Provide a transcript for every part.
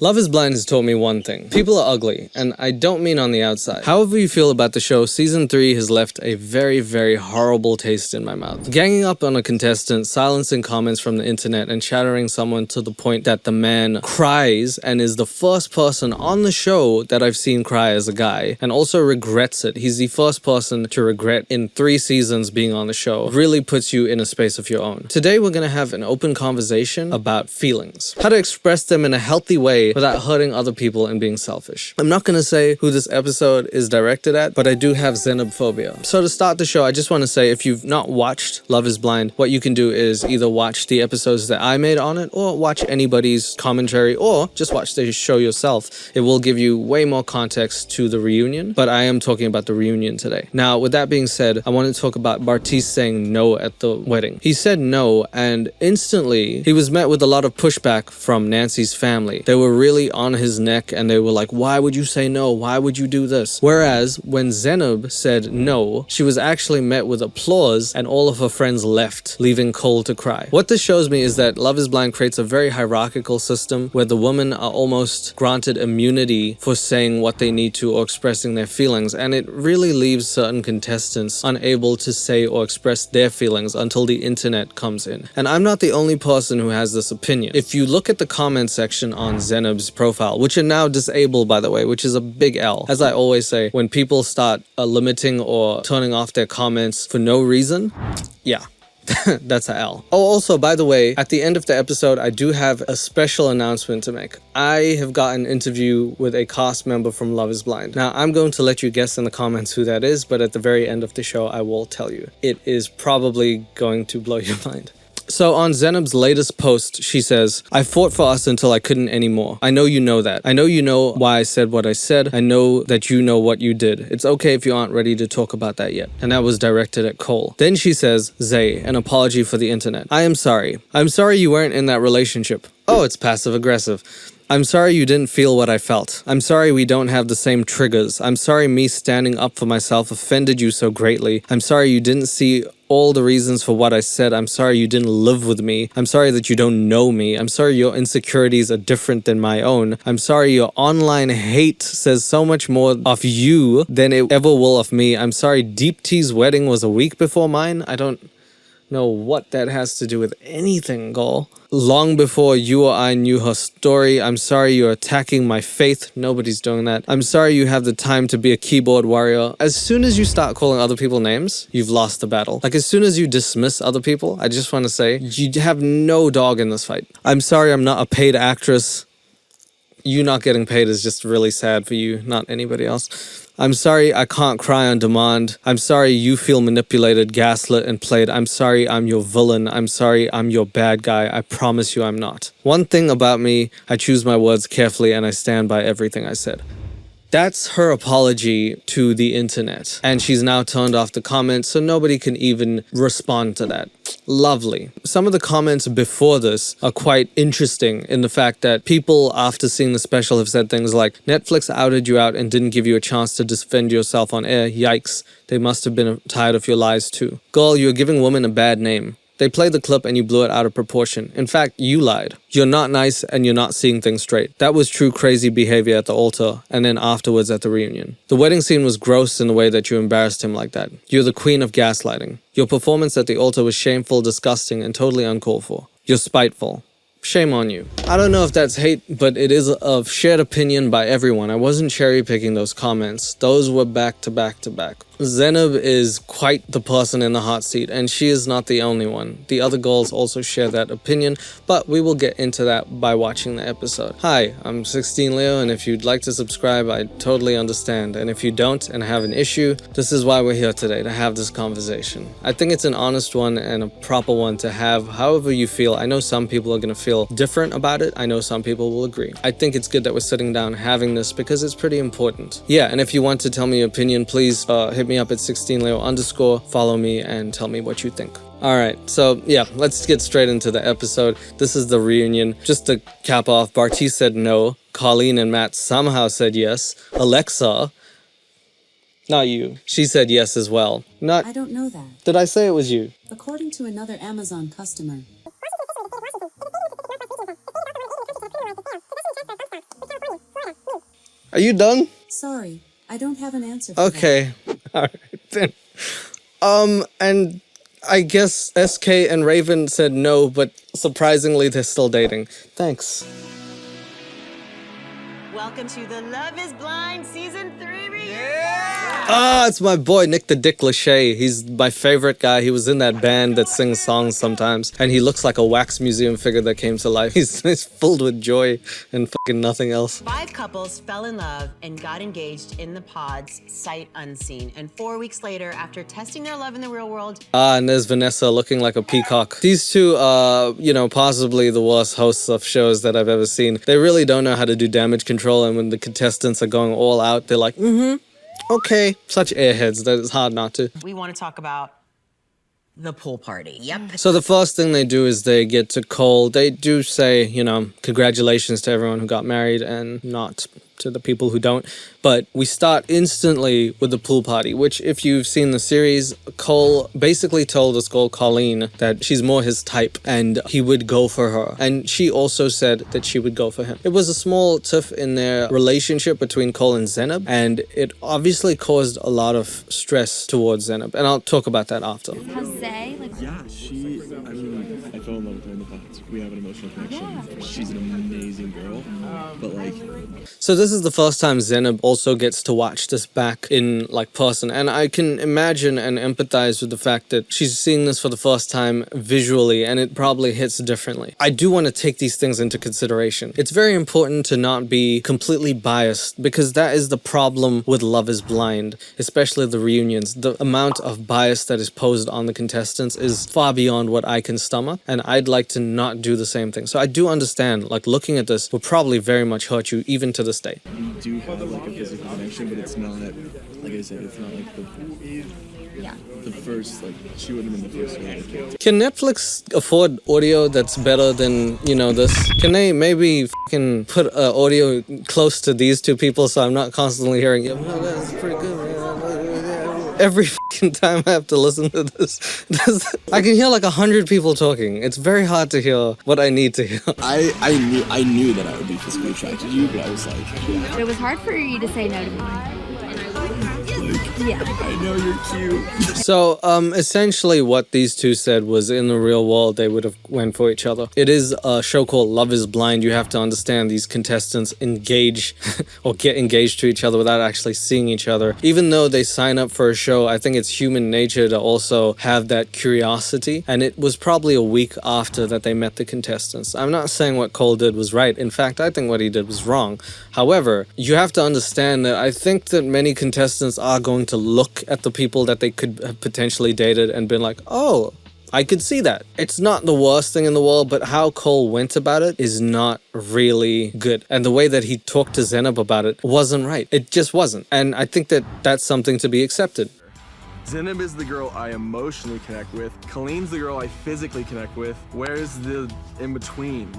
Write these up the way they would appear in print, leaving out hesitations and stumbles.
Love is Blind has taught me one thing. People are ugly, and I don't mean on the outside. However you feel about the show, Season 3 has left a very, very horrible taste in my mouth. Ganging up on a contestant, silencing comments from the internet, and shattering someone to the point that the man cries and is the first person on the show that I've seen cry as a guy, and also regrets it. He's the first person to regret in 3 seasons being on the show. Really puts you in a space of your own. Today we're gonna have an open conversation about feelings. How to express them in a healthy way without hurting other people and being selfish. I'm not gonna say who this episode is directed at, but I do have Zanab phobia. So to start the show, I just want to say if you've not watched Love is Blind, what you can do is either watch the episodes that I made on it, or watch anybody's commentary, or just watch the show yourself. It will give you way more context to the reunion, but I am talking about the reunion today. Now, with that being said, I want to talk about Bartise saying no at the wedding. He said no, and instantly he was met with a lot of pushback from Nancy's family. They were really on his neck and they were like, why would you say no? Why would you do this? Whereas when Zanab said no, she was actually met with applause and all of her friends left, leaving Cole to cry. What this shows me is that Love is Blind creates a very hierarchical system where the women are almost granted immunity for saying what they need to or expressing their feelings, and it really leaves certain contestants unable to say or express their feelings until the internet comes in. And I'm not the only person who has this opinion. If you look at the comment section on Zanab's profile, which are now disabled by the way, which is a big L. As I always say, when people start limiting or turning off their comments for no reason, yeah. That's a L. Oh, also, by the way, at the end of the episode, I do have a special announcement to make. I have got an interview with a cast member from Love is Blind. Now, I'm going to let you guess in the comments who that is, but at the very end of the show, I will tell you. It is probably going to blow your mind. So on Zanab's latest post, she says, I fought for us until I couldn't anymore. I know you know that. I know you know why I said what I said. I know that you know what you did. It's okay if you aren't ready to talk about that yet. And that was directed at Cole. Then she says, Zay, an apology for the internet. I am sorry. I'm sorry you weren't in that relationship. Oh, it's passive aggressive. I'm sorry you didn't feel what I felt. I'm sorry we don't have the same triggers. I'm sorry me standing up for myself offended you so greatly. I'm sorry you didn't see all the reasons for what I said. I'm sorry you didn't live with me. I'm sorry that you don't know me. I'm sorry your insecurities are different than my own. I'm sorry your online hate says so much more of you than it ever will of me. I'm sorry Deep T's wedding was a week before mine. I don't know what that has to do with anything, girl. Long before you or I knew her story. I'm sorry you're attacking my faith. Nobody's doing that. I'm sorry you have the time to be a keyboard warrior. As soon as you start calling other people names, you've lost the battle. Like as soon as you dismiss other people, I just want to say, you have no dog in this fight. I'm sorry I'm not a paid actress. You not getting paid is just really sad for you, not anybody else. I'm sorry I can't cry on demand. I'm sorry you feel manipulated, gaslit, and played. I'm sorry I'm your villain. I'm sorry I'm your bad guy. I promise you I'm not. One thing about me, I choose my words carefully and I stand by everything I said. That's her apology to the internet. And she's now turned off the comments so nobody can even respond to that. Lovely. Some of the comments before this are quite interesting in the fact that people after seeing the special have said things like, Netflix outed you out and didn't give you a chance to defend yourself on air. Yikes. They must have been tired of your lies too. Girl, you're giving women a bad name. They played the clip and you blew it out of proportion. In fact, you lied. You're not nice and you're not seeing things straight. That was true crazy behavior at the altar and then afterwards at the reunion. The wedding scene was gross in the way that you embarrassed him like that. You're the queen of gaslighting. Your performance at the altar was shameful, disgusting, and totally uncalled for. You're spiteful. Shame on you. I don't know if that's hate, but it is a shared opinion by everyone. I wasn't cherry picking those comments. Those were back to back to back. Zanab is quite the person in the hot seat, and she is not the only one. The other girls also share that opinion, but we will get into that by watching the episode. Hi, I'm 16leo, and if you'd like to subscribe, I totally understand. And if you don't and have an issue, this is why we're here today, to have this conversation. I think it's an honest one and a proper one to have however you feel. I know some people are going to feel different about it. I know some people will agree. I think it's good that we're sitting down having this because it's pretty important. Yeah, and if you want to tell me your opinion, please hit me up at 16leo_, follow me and tell me what you think. Alright, so yeah, let's get straight into the episode. This is the reunion. Just to cap off, Bartise said no. Colleen and Matt somehow said yes. Alexa, not you, she said yes as well. I don't know that. Did I say it was you? According to another Amazon customer. Are you done? Sorry, I don't have an answer for that. Okay. Alright then. And I guess SK and Raven said no, but surprisingly they're still dating. Thanks. Welcome to the Love is Blind Season 3 reunion! Ah, it's my boy Nick the Dick Lachey. He's my favorite guy. He was in that band that sings songs sometimes, and he looks like a wax museum figure that came to life. He's filled with joy and fucking nothing else. 5 couples fell in love and got engaged in the pods, sight unseen. And 4 weeks later, after testing their love in the real world... Ah, and there's Vanessa looking like a peacock. These two are, possibly the worst hosts of shows that I've ever seen. They really don't know how to do damage control, and when the contestants are going all out, they're like, okay. Such airheads that it's hard not to. We want to talk about the pool party. Yep. So the first thing they do is they get to Cole. They do say, congratulations to everyone who got married and not to the people who don't. But we start instantly with the pool party, which if you've seen the series, Cole basically told this girl, Colleen, that she's more his type and he would go for her. And she also said that she would go for him. It was a small tiff in their relationship between Cole and Zanab, and it obviously caused a lot of stress towards Zanab. And I'll talk about that after. Jose, Yeah, I fell in love with her in the pods. We have an emotional connection. Yeah. She's an amazing girl, but So this is the first time Zanab also gets to watch this back in person, and I can imagine and empathize with the fact that she's seeing this for the first time visually, and it probably hits differently. I do want to take these things into consideration. It's very important to not be completely biased, because that is the problem with Love is Blind, especially the reunions. The amount of bias that is posed on the contestants is far beyond what I can stomach, and I'd like to not do the same thing. So I do understand, looking at this will probably very much hurt you even to this day. we do have a physical connection, but it's not, like I said, it's not the first, she wouldn't have been the first one. Can Netflix afford audio that's better than, this? Can they maybe fucking put audio close to these two people so I'm not constantly hearing, yeah, well, that's pretty good, man. Every fucking time I have to listen to this, I can hear 100 people talking. It's very hard to hear what I need to hear. I knew that I would be physically attracted to you, but I was it was hard for you to say no to me. Yeah. I know you're cute. So, essentially what these two said was in the real world, they would have went for each other. It is a show called Love is Blind. You have to understand these contestants engage or get engaged to each other without actually seeing each other. Even though they sign up for a show, I think it's human nature to also have that curiosity. And it was probably a week after that they met the contestants. I'm not saying what Cole did was right. In fact, I think what he did was wrong. However, you have to understand that I think that many contestants are going to look at the people that they could have potentially dated and been like, oh, I could see that. It's not the worst thing in the world, but how Cole went about it is not really good. And the way that he talked to Zanab about it wasn't right. It just wasn't. And I think that that's something to be accepted. Zanab is the girl I emotionally connect with. Colleen's the girl I physically connect with. Where's the in-between?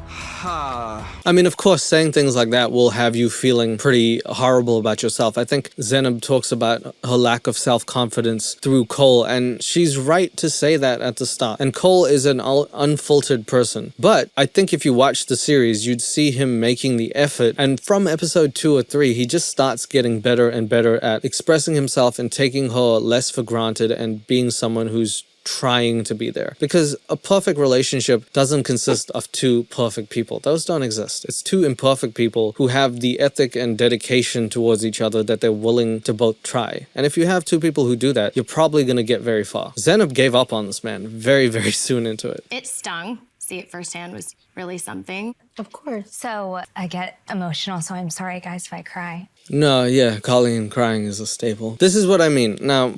I mean, of course, saying things like that will have you feeling pretty horrible about yourself. I think Zanab talks about her lack of self-confidence through Cole, and she's right to say that at the start. And Cole is an unfiltered person. But I think if you watch the series, you'd see him making the effort. And from episode 2 or 3, he just starts getting better and better at expressing himself and taking her less for granted and being someone who's trying to be there. Because a perfect relationship doesn't consist of two perfect people. Those don't exist. It's two imperfect people who have the ethic and dedication towards each other that they're willing to both try. And if you have two people who do that, you're probably going to get very far. Zanab gave up on this man very, very soon into it. It stung. See it firsthand was really something. Of course. So I get emotional, so I'm sorry, guys, if I cry. No, yeah, Colleen crying is a staple. This is what I mean. Now,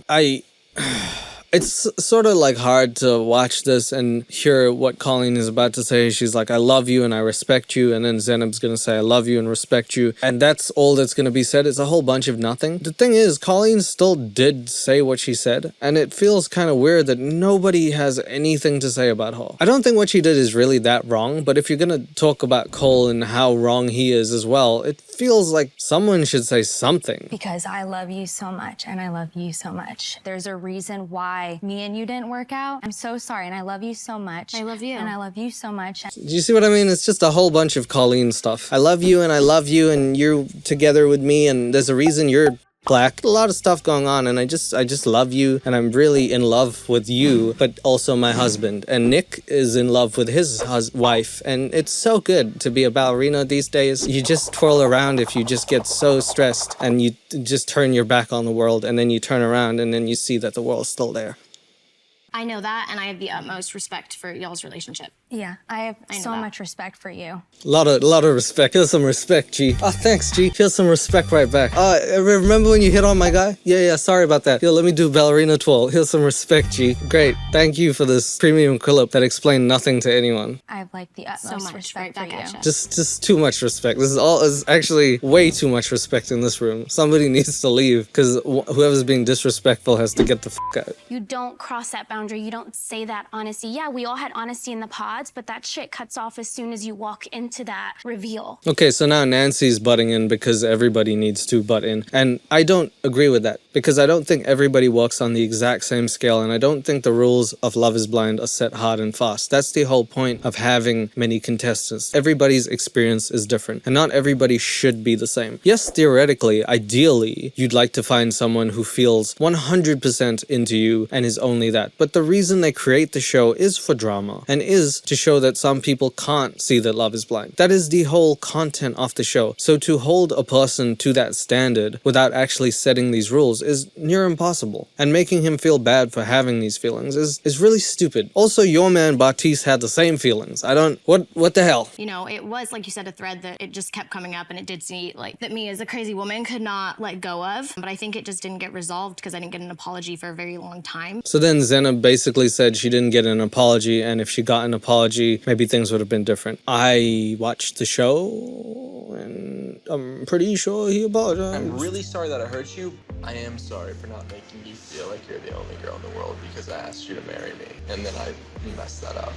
it's sort of hard to watch this and hear what Colleen is about to say. She's like, I love you and I respect you. And then Zanab's going to say, I love you and respect you. And that's all that's going to be said. It's a whole bunch of nothing. The thing is, Colleen still did say what she said. And it feels kind of weird that nobody has anything to say about her. I don't think what she did is really that wrong. But if you're going to talk about Cole and how wrong he is as well, it feels like someone should say something. Because I love you so much and I love you so much. There's a reason why why me and you didn't work out. I'm so sorry, and I love you so much. I love you. And I love you so much. Do you see what I mean? It's just a whole bunch of Colleen stuff. I love you and I love you and you're together with me and there's a reason you're black. A lot of stuff going on and I just love you and I'm really in love with you, but also my husband. And Nick is in love with his wife and it's so good to be a ballerina these days. You just twirl around if you just get so stressed and you just turn your back on the world and then you turn around and then you see that the world's still there. I know that, and I have the utmost respect for y'all's relationship. Yeah, I have know so that. much respect for you. Lot of respect. Here's some respect, G. Oh, thanks, G. Here's some respect right back. Remember when you hit on my guy? Yeah, sorry about that. Yo, let me do ballerina twirl. Here's some respect, G. Great. Thank you for this premium clip that explained nothing to anyone. I have like the utmost So much respect right for back you. at ya. Just too much respect. This is actually way too much respect in this room. Somebody needs to leave because whoever's being disrespectful has to get the fuck out. You don't cross that boundary. You don't say that honesty. Yeah, we all had honesty in the pods, but that shit cuts off as soon as you walk into that reveal. Okay, so now Nancy's butting in because everybody needs to butt in. And I don't agree with that because I don't think everybody works on the exact same scale and I don't think the rules of Love is Blind are set hard and fast. That's the whole point of having many contestants. Everybody's experience is different and not everybody should be the same. Yes, theoretically, ideally, you'd like to find someone who feels 100% into you and is only that. But the reason they create the show is for drama and is to show that some people can't see that love is blind. That is the whole content of the show. So to hold a person to that standard without actually setting these rules is near impossible. And making him feel bad for having these feelings is really stupid. Also, your man Baptiste had the same feelings. What the hell? You know, it was, like you said, a thread that it just kept coming up, and it did seem like that me as a crazy woman could not let go of. But I think it just didn't get resolved because I didn't get an apology for a very long time. So then Zanab basically said she didn't get an apology, and if she got an apology, maybe things would have been different. I watched the show, and I'm pretty sure he apologized. I'm really sorry that I hurt you. I am sorry for not making you feel like you're the only girl in the world because I asked you to marry me, and then I messed that up.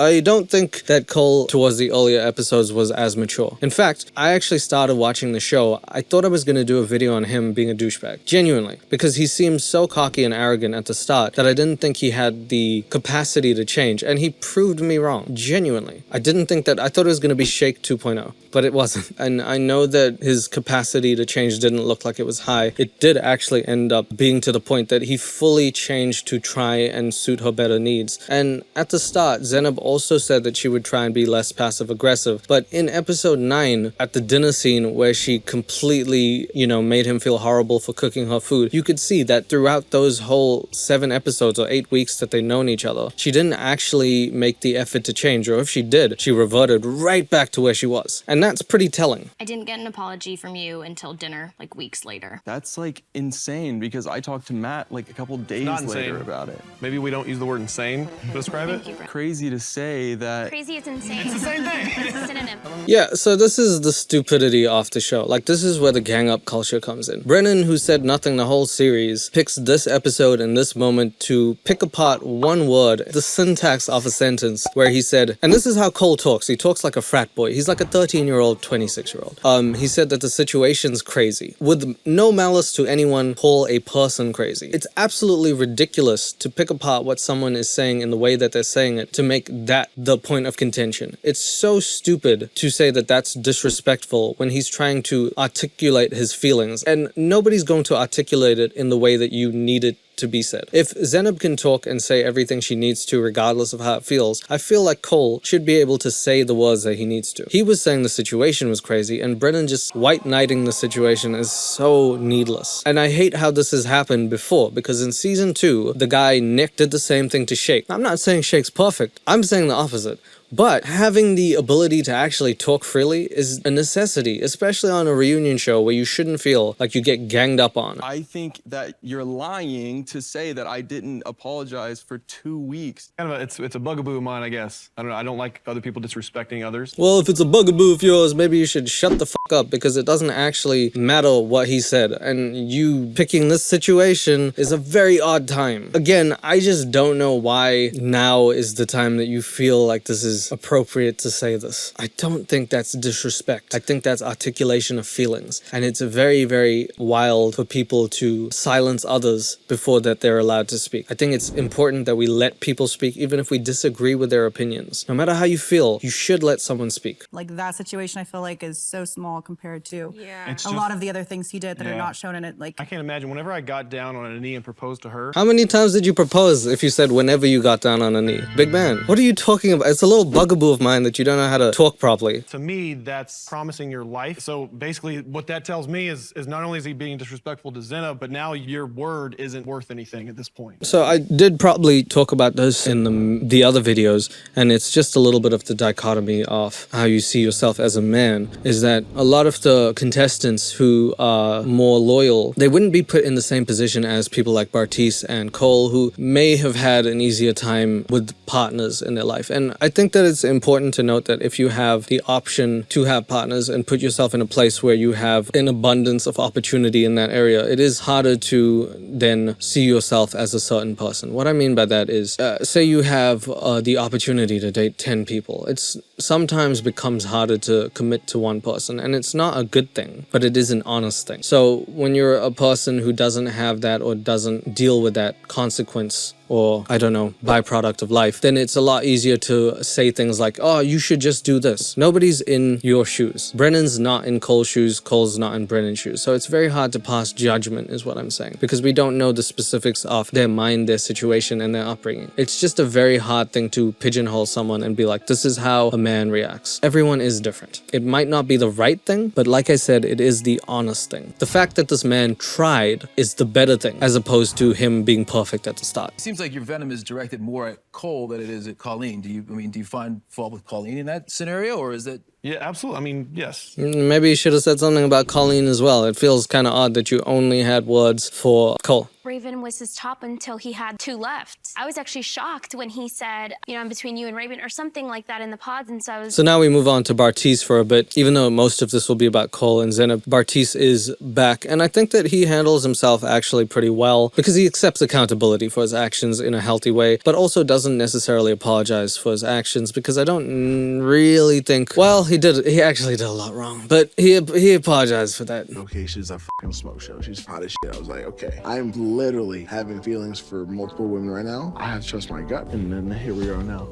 I don't think that Cole towards the earlier episodes was as mature. In fact, I actually started watching the show. I thought I was going to do a video on him being a douchebag. Genuinely. Because he seemed so cocky and arrogant at the start that I didn't think he had the capacity to change. And he proved me wrong. Genuinely. I thought it was going to be Shake 2.0. But it wasn't. And I know that his capacity to change didn't look like it was high. It did actually end up being to the point that he fully changed to try and suit her better needs. And at the start, Zanab also said that she would try and be less passive-aggressive. But in episode 9, at the dinner scene where she completely, made him feel horrible for cooking her food, you could see that throughout those whole 7 episodes or 8 weeks that they'd known each other, she didn't actually make the effort to change, or if she did, she reverted right back to where she was. And that's pretty telling. I didn't get an apology from you until dinner, like weeks later. That's like insane because I talked to Matt like a couple days later about it. Maybe we don't use the word insane to describe it. Thank you, Brett. Crazy to say that. Crazy is insane. It's the same thing. It's a synonym. Yeah, so this is the stupidity of the show. Like, this is where the gang-up culture comes in. Brennan, who said nothing the whole series, picks this episode and this moment to pick apart one word, the syntax of a sentence, where he said, and this is how Cole talks. He talks like a frat boy. He's like a 13-year-old, 26-year-old. He said that the situation's crazy. With no malice to anyone, call a person crazy. It's absolutely ridiculous to pick apart what someone is saying in the way that they're saying it to make that the point of contention. It's so stupid to say that that's disrespectful when he's trying to articulate his feelings, and nobody's going to articulate it in the way that you need it to be said. If Zanab can talk and say everything she needs to regardless of how it feels, I feel like Cole should be able to say the words that he needs to. He was saying the situation was crazy, and Brennan just white knighting the situation is so needless. And I hate how this has happened before, because in season 2, the guy Nick did the same thing to Shake. I'm not saying Shake's perfect. I'm saying the opposite. But having the ability to actually talk freely is a necessity, especially on a reunion show where you shouldn't feel like you get ganged up on. I think that you're lying to say that I didn't apologize for 2 weeks. It's a bugaboo of mine, I guess. I don't know. I don't like other people disrespecting others. Well, if it's a bugaboo of yours, maybe you should shut the fuck up, because it doesn't actually matter what he said. And you picking this situation is a very odd time. Again, I just don't know why now is the time that you feel like this is is appropriate to say this. I don't think that's disrespect. I think that's articulation of feelings. And it's very, very wild for people to silence others before that they're allowed to speak. I think it's important that we let people speak even if we disagree with their opinions. No matter how you feel, you should let someone speak. Like that situation I feel like is so small compared to a lot of the other things he did that are not shown in it. Like I can't imagine whenever I got down on a knee and proposed to her. How many times did you propose if you said whenever you got down on a knee? Big man, what are you talking about? It's a little bugaboo of mine that you don't know how to talk properly. To me, that's promising your life. So basically what that tells me is not only is he being disrespectful to Zanab, but now your word isn't worth anything at this point. So I did probably talk about this in the other videos, and it's just a little bit of the dichotomy of how you see yourself as a man, is that a lot of the contestants who are more loyal, they wouldn't be put in the same position as people like Bartise and Cole, who may have had an easier time with partners in their life. And I think that it's important to note that if you have the option to have partners and put yourself in a place where you have an abundance of opportunity in that area, it is harder to then see yourself as a certain person. What I mean by that is, say you have the opportunity to date 10 people. It's sometimes becomes harder to commit to one person, and it's not a good thing, but it is an honest thing. So when you're a person who doesn't have that or doesn't deal with that consequence or, I don't know, byproduct of life, then it's a lot easier to say things like, oh, you should just do this. Nobody's in your shoes. Brennan's not in Cole's shoes. Cole's not in Brennan's shoes. So it's very hard to pass judgment is what I'm saying, because we don't know the specifics of their mind, their situation, and their upbringing. It's just a very hard thing to pigeonhole someone and be like, this is how a man reacts. Everyone is different. It might not be the right thing, but like I said, it is the honest thing. The fact that this man tried is the better thing, as opposed to him being perfect at the start. Seems like your venom is directed more at Cole than it is at Colleen. Do you find fault with Colleen in that scenario, or is it? Yeah, absolutely. I mean, yes. Maybe you should have said something about Colleen as well. It feels kind of odd that you only had words for Cole. Raven was his top until he had 2 left. I was actually shocked when he said, you know, I'm between you and Raven or something like that in the pods, and so I was... So now we move on to Bartise for a bit. Even though most of this will be about Cole and Zanab, Bartise is back, and I think that he handles himself actually pretty well because he accepts accountability for his actions in a healthy way, but also doesn't necessarily apologize for his actions, because I don't really think... Well, he actually did a lot wrong, but he apologized for that. Okay, she's a fucking smoke show. She's hot as shit. I was like, okay, I'm literally having feelings for multiple women right now. I have to trust my gut, and then here we are now.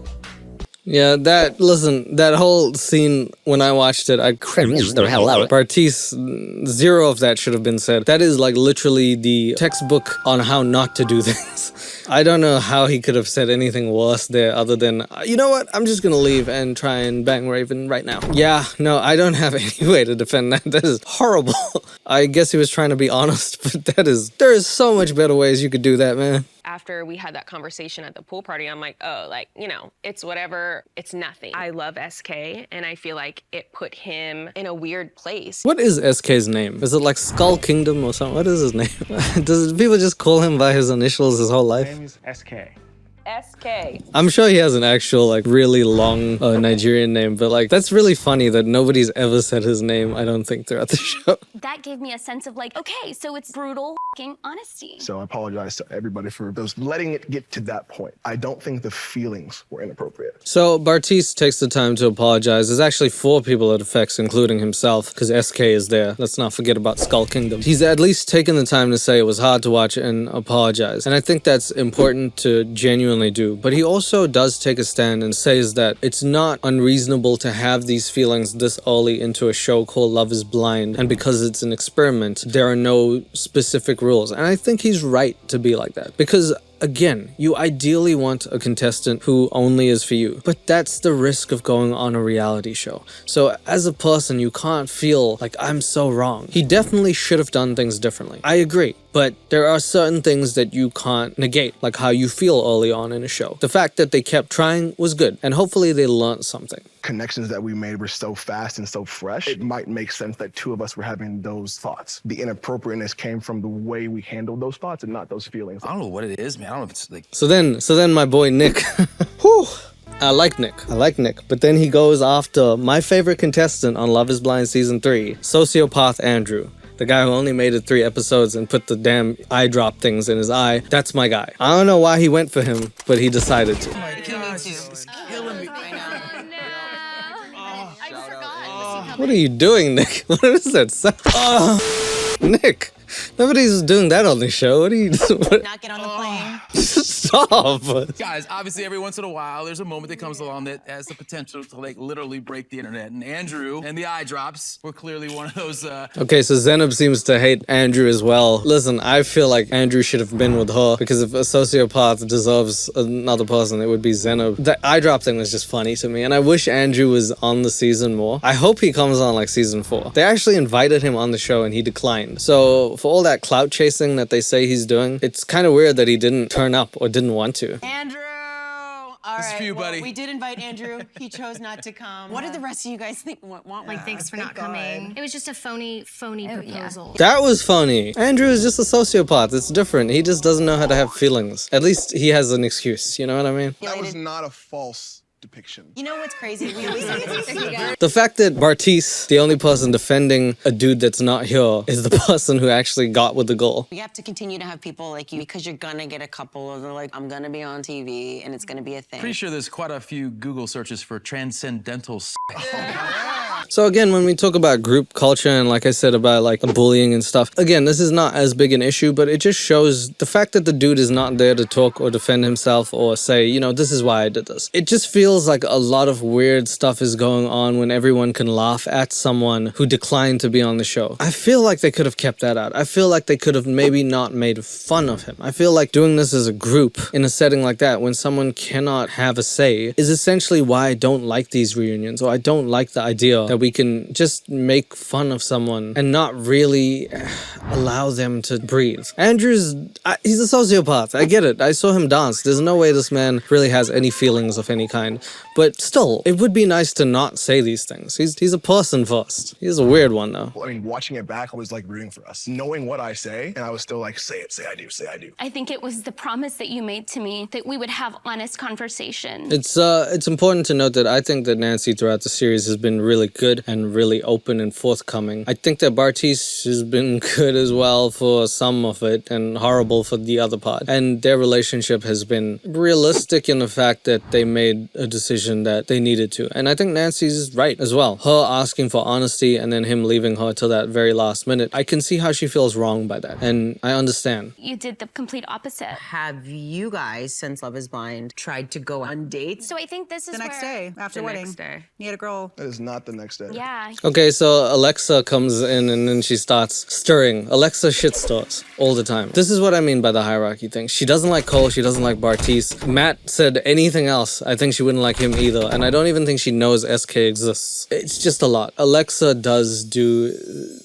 Yeah, that whole scene, when I watched it, I cringed the hell out. Bartise, 0 of that should have been said. That is like literally the textbook on how not to do things. I don't know how he could have said anything worse there other than, you know what, I'm just gonna leave and try and bang Raven right now. Yeah, no, I don't have any way to defend that. That is horrible. I guess he was trying to be honest, but there is so much better ways you could do that, man. After we had that conversation at the pool party, I'm like, oh, like, you know, it's whatever, it's nothing. I love SK, and I feel like it put him in a weird place. What is SK's name? Is it like Skull Kingdom or something? What is his name? Does people just call him by his initials his whole life? His name is SK. SK. I'm sure he has an actual, like, really long Nigerian name, but, like, that's really funny that nobody's ever said his name, I don't think, throughout the show. That gave me a sense of like, okay, so it's brutal f***ing honesty. So I apologize to everybody for those letting it get to that point. I don't think the feelings were inappropriate. So Bartise takes the time to apologize. There's actually 4 people it affects, including himself, because SK is there. Let's not forget about Skull Kingdom. He's at least taken the time to say it was hard to watch and apologize. And I think that's important to genuinely do, but he also does take a stand and says that it's not unreasonable to have these feelings this early into a show called Love is Blind, and because it's an experiment, there are no specific rules. And I think he's right to be like that, because again, you ideally want a contestant who only is for you, but that's the risk of going on a reality show. So as a person, you can't feel like I'm so wrong. He definitely should have done things differently. I agree, but there are certain things that you can't negate, like how you feel early on in a show. The fact that they kept trying was good, and hopefully they learned something. Connections that we made were so fast and so fresh, it might make sense that 2 of us were having those thoughts. The inappropriateness came from the way we handled those thoughts and not those feelings. I don't know what it is, man. I don't know if it's like... So then my boy Nick, whew, I like Nick, but then he goes after my favorite contestant on Love is Blind Season 3, Sociopath Andrew. The guy who only made it 3 episodes and put the damn eye drop things in his eye. That's my guy. I don't know why he went for him, but he decided to. Oh my gosh, it's killing me right now. What are you doing, Nick? What is that? Nick, nobody's doing that on the show. What are you doing? Not get on the plane. Stop. Guys, obviously every once in a while, there's a moment that comes along that has the potential to like literally break the internet. And Andrew and the eye drops were clearly one of those. Okay, so Zanab seems to hate Andrew as well. Listen, I feel like Andrew should have been with her because if a sociopath deserves another person, it would be Zanab. The eye drop thing was just funny to me, and I wish Andrew was on the season more. I hope he comes on like season 4. They actually invited him on the show and he declined. So for all that clout chasing that they say he's doing, it's kind of weird that he didn't turn up or didn't want to. Andrew! All This is right, for you, well, buddy. we did invite Andrew. He chose not to come. What did the rest of you guys think? Like, thanks for not coming. It was just a phony proposal. That was funny. Andrew is just a sociopath. It's different. He just doesn't know how to have feelings. At least he has an excuse. You know what I mean? That was not a false depiction. You know what's crazy? The fact that Bartice, the only person defending a dude that's not here, is the person who actually got with the goal. We have to continue to have people like you because you're gonna get a couple of them like, I'm gonna be on TV and it's gonna be a thing. Pretty sure there's quite a few Google searches for transcendental So again, when we talk about group culture and like I said about like bullying and stuff, again, this is not as big an issue, but it just shows the fact that the dude is not there to talk or defend himself or say, you know, this is why I did this. It just feels like a lot of weird stuff is going on when everyone can laugh at someone who declined to be on the show. I feel like they could have kept that out. I feel like they could have maybe not made fun of him. I feel like doing this as a group in a setting like that when someone cannot have a say is essentially why I don't like these reunions, or I don't like the idea that we can just make fun of someone and not really allow them to breathe. Andrew's, he's a sociopath. I get it. I saw him dance. There's no way this man really has any feelings of any kind. But still, it would be nice to not say these things. He's a person first. He's a weird one, though. I mean, watching it back, I was like rooting for us, knowing what I say, and I was still like, say it, say I do, say I do. I think it was the promise that you made to me that we would have honest conversation. It's important to note that I think that Nancy throughout the series has been really good and really open and forthcoming. I think that Bartice has been good as well for some of it and horrible for the other part. And their relationship has been realistic in the fact that they made a decision that they needed to. And I think Nancy's right as well. Her asking for honesty and then him leaving her till that very last minute, I can see how she feels wrong by that. And I understand. You did the complete opposite. Have you guys, since Love is Blind, tried to go on dates? So I think this is The next day after The wedding. next day. You had a girl. That is not the next day. Yeah. Okay, so Alexa comes in and then she starts stirring. Alexa shit stores all the time. This is what I mean by the hierarchy thing. She doesn't like Cole, she doesn't like Bartice. Matt said anything else, I think she wouldn't like him either. And I don't even think she knows SK exists. It's just a lot. Alexa does do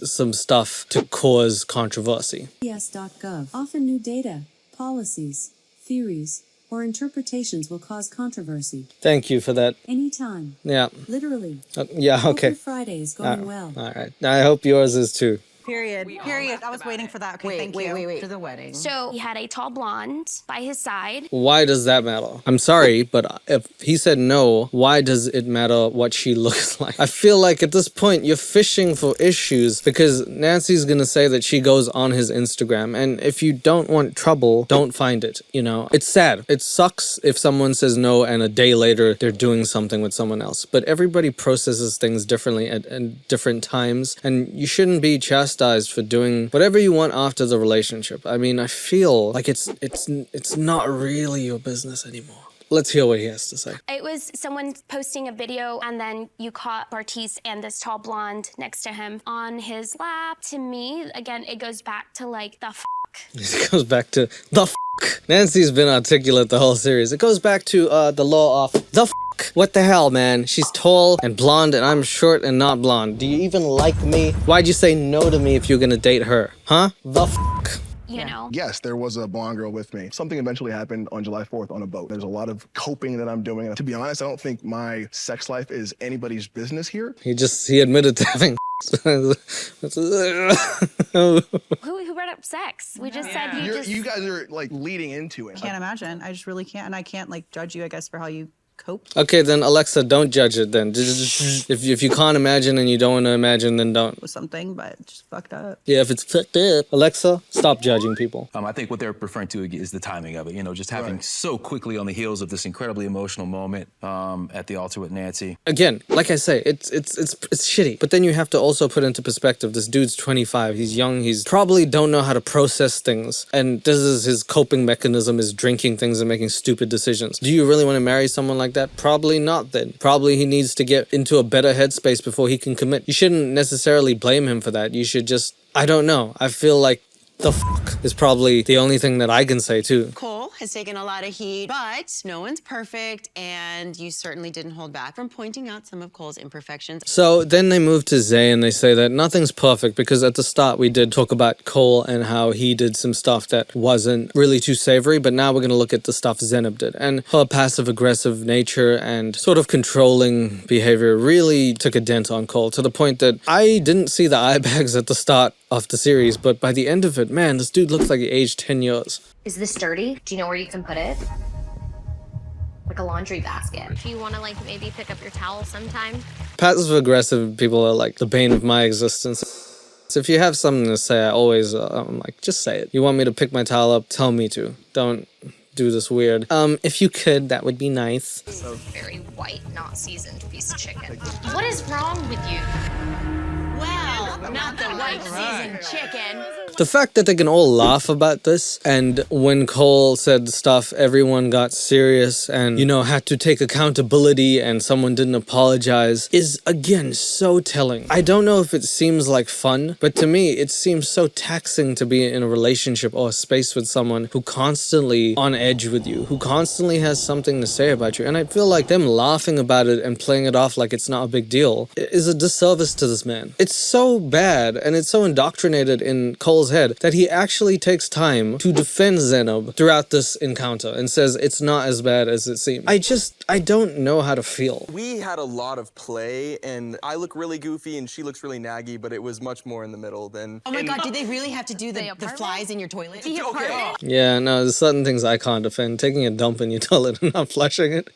some stuff to cause controversy. PS.gov. Often new data, policies, theories, or interpretations will cause controversy. Thank you for that. Anytime. Yeah. Literally. Yeah, Hope okay. your Friday is going well. All right. I hope yours is too. Period. Period. I was waiting for that. Okay, thank you. For the wedding. So he had a tall blonde by his side. Why does that matter? I'm sorry, but if he said no, why does it matter what she looks like? I feel like at this point you're fishing for issues because Nancy's gonna say that she goes on his Instagram, and if you don't want trouble, don't find it, you know? It's sad. It sucks if someone says no and a day later they're doing something with someone else, but everybody processes things differently at different times, and you shouldn't be chastised for doing whatever you want after the relationship. I mean, I feel like it's not really your business anymore. Let's hear what he has to say. It was someone posting a video, and then you caught Bartice and this tall blonde next to him on his lap. To me, again, it goes back to like the It goes back to the Nancy's been articulate the whole series. It goes back to the law of the What the hell, man? She's tall and blonde, and I'm short and not blonde. Do you even like me? Why'd you say no to me if you're gonna date her? Huh? The you know? Yes, there was a blonde girl with me. Something eventually happened on July 4th on a boat. There's a lot of coping that I'm doing. And to be honest, I don't think my sex life is anybody's business here. He admitted to having Who brought up sex? We just said You guys are like leading into it. I can't imagine. I just really can't. And I can't like judge you, I guess, for how you cope. Okay, then Alexa, don't judge it then. If you can't imagine and you don't want to imagine, then don't. With something, but it's just fucked up. Yeah, if it's fucked up. Alexa, stop judging people. I think what they're referring to is the timing of it. You know, just happening so quickly on the heels of this incredibly emotional moment at the altar with Nancy. Again, like I say, it's shitty. But then you have to also put into perspective, this dude's 25. He's young. He's probably don't know how to process things. And this is his coping mechanism, is drinking things and making stupid decisions. Do you really want to marry someone like that? Probably not then. Probably he needs to get into a better headspace before he can commit. You shouldn't necessarily blame him for that. You should just, I don't know. I feel like the fuck is probably the only thing that I can say too. Cole has taken a lot of heat, but no one's perfect, and you certainly didn't hold back from pointing out some of Cole's imperfections. So then they move to Zay and they say that nothing's perfect, because at the start we did talk about Cole and how he did some stuff that wasn't really too savory, but now we're going to look at the stuff Zanab did. And her passive-aggressive nature and sort of controlling behavior really took a dent on Cole, to the point that I didn't see the eye bags at the start of the series, but by the end of it, man, this dude looks like he aged 10 years. Is this dirty? Do you know where you can put it? Like a laundry basket. Do you want to like maybe pick up your towel sometime? Passive-aggressive people are like the bane of my existence. So if you have something to say, I always, I'm like, just say it. You want me to pick my towel up? Tell me to. Don't do this weird. If you could, that would be nice. Very white, not seasoned piece of chicken. What is wrong with you? Well, not the white seasoned chicken. The fact that they can all laugh about this, and when Cole said stuff, everyone got serious and, you know, had to take accountability and someone didn't apologize, is again so telling. I don't know if it seems like fun, but to me it seems so taxing to be in a relationship or a space with someone who constantly on edge with you, who constantly has something to say about you. And I feel like them laughing about it and playing it off like it's not a big deal is a disservice to this man. It's so bad and it's so indoctrinated in Cole's head that he actually takes time to defend Zanab throughout this encounter and says it's not as bad as it seems. I don't know how to feel. We had a lot of play, and I look really goofy and she looks really naggy, but it was much more in the middle than... Oh my God, did they really have to do the flies in your toilet? Okay. Yeah, no, there's certain things I can't defend. Taking a dump in your toilet and not flushing it,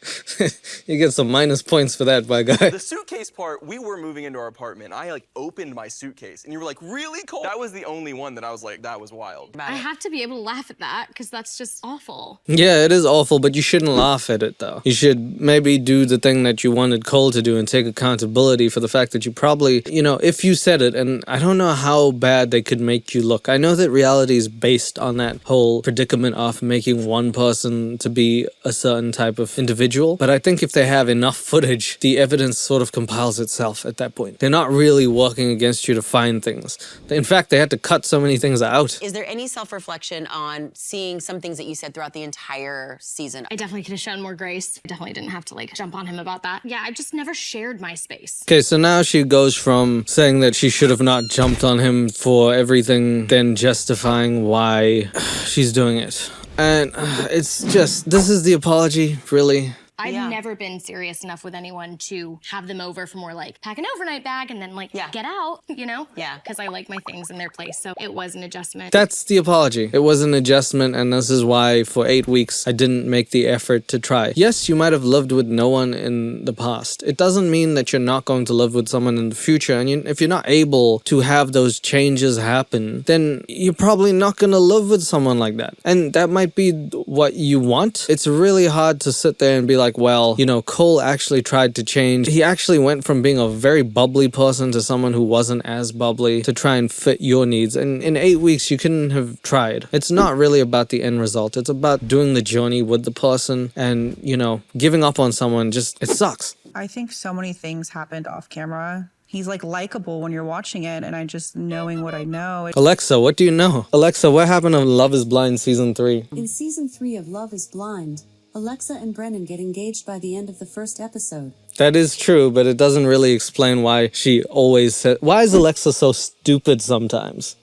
you get some minus points for that, by guy. The suitcase part, we were moving into our apartment. I like opened my suitcase and you were like, really, Cole? That was the only one that I was like, that was wild. I have to be able to laugh at that because that's just awful. Yeah, it is awful, but you shouldn't laugh at it though. You should maybe do the thing that you wanted Cole to do and take accountability for the fact that you probably, you know, if you said it, and I don't know how bad they could make you look. I know that reality is based on that whole predicament of making one person to be a certain type of individual, but I think if they have enough footage, the evidence sort of compiles itself at that point. They're not really working against you to find things. In fact, they had to cut so many things out. Is there any self-reflection on seeing some things that you said throughout the entire season? I definitely could have shown more grace. I definitely didn't have to like jump on him about that. Yeah, I've just never shared my space. Okay, so now she goes from saying that she should have not jumped on him for everything, then justifying why she's doing it. And it's just, this is the apology, really? I've never been serious enough with anyone to have them over for more like pack an overnight bag and then like get out, you know? Yeah. Because I like my things in their place. So it was an adjustment. That's the apology. It was an adjustment, and this is why for 8 weeks I didn't make the effort to try. Yes, you might have lived with no one in the past. It doesn't mean that you're not going to live with someone in the future, and if you're not able to have those changes happen, then you're probably not going to live with someone like that. And that might be what you want. It's really hard to sit there and be like, well, you know, Cole actually tried to change. He actually went from being a very bubbly person to someone who wasn't as bubbly to try and fit your needs. And in 8 weeks, you couldn't have tried. It's not really about the end result. It's about doing the journey with the person, and, you know, giving up on someone just, it sucks. I think so many things happened off camera. He's like likable when you're watching it, and I just knowing what I know. Alexa, what do you know? Alexa, what happened to Love is Blind Season 3? In Season 3 of Love is Blind, Alexa and Brennan get engaged by the end of the first episode. That is true, but it doesn't really explain why she always said... Why is Alexa so stupid sometimes?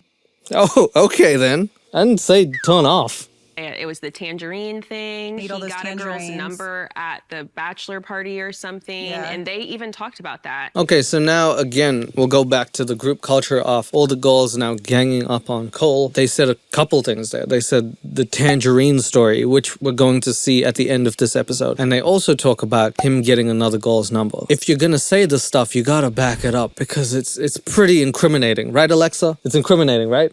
Oh, okay then. I didn't say turn off. It was the tangerine thing. Ate He all those got a girl's tangerines. number at the bachelor party or something, and they even talked about that. Okay, so now again, we'll go back to the group culture of all the girls now ganging up on Cole. They said a couple things there. They said the tangerine story, which we're going to see at the end of this episode. And they also talk about him getting another girl's number. If you're gonna say this stuff, you gotta back it up because it's pretty incriminating. Right, Alexa? It's incriminating, right?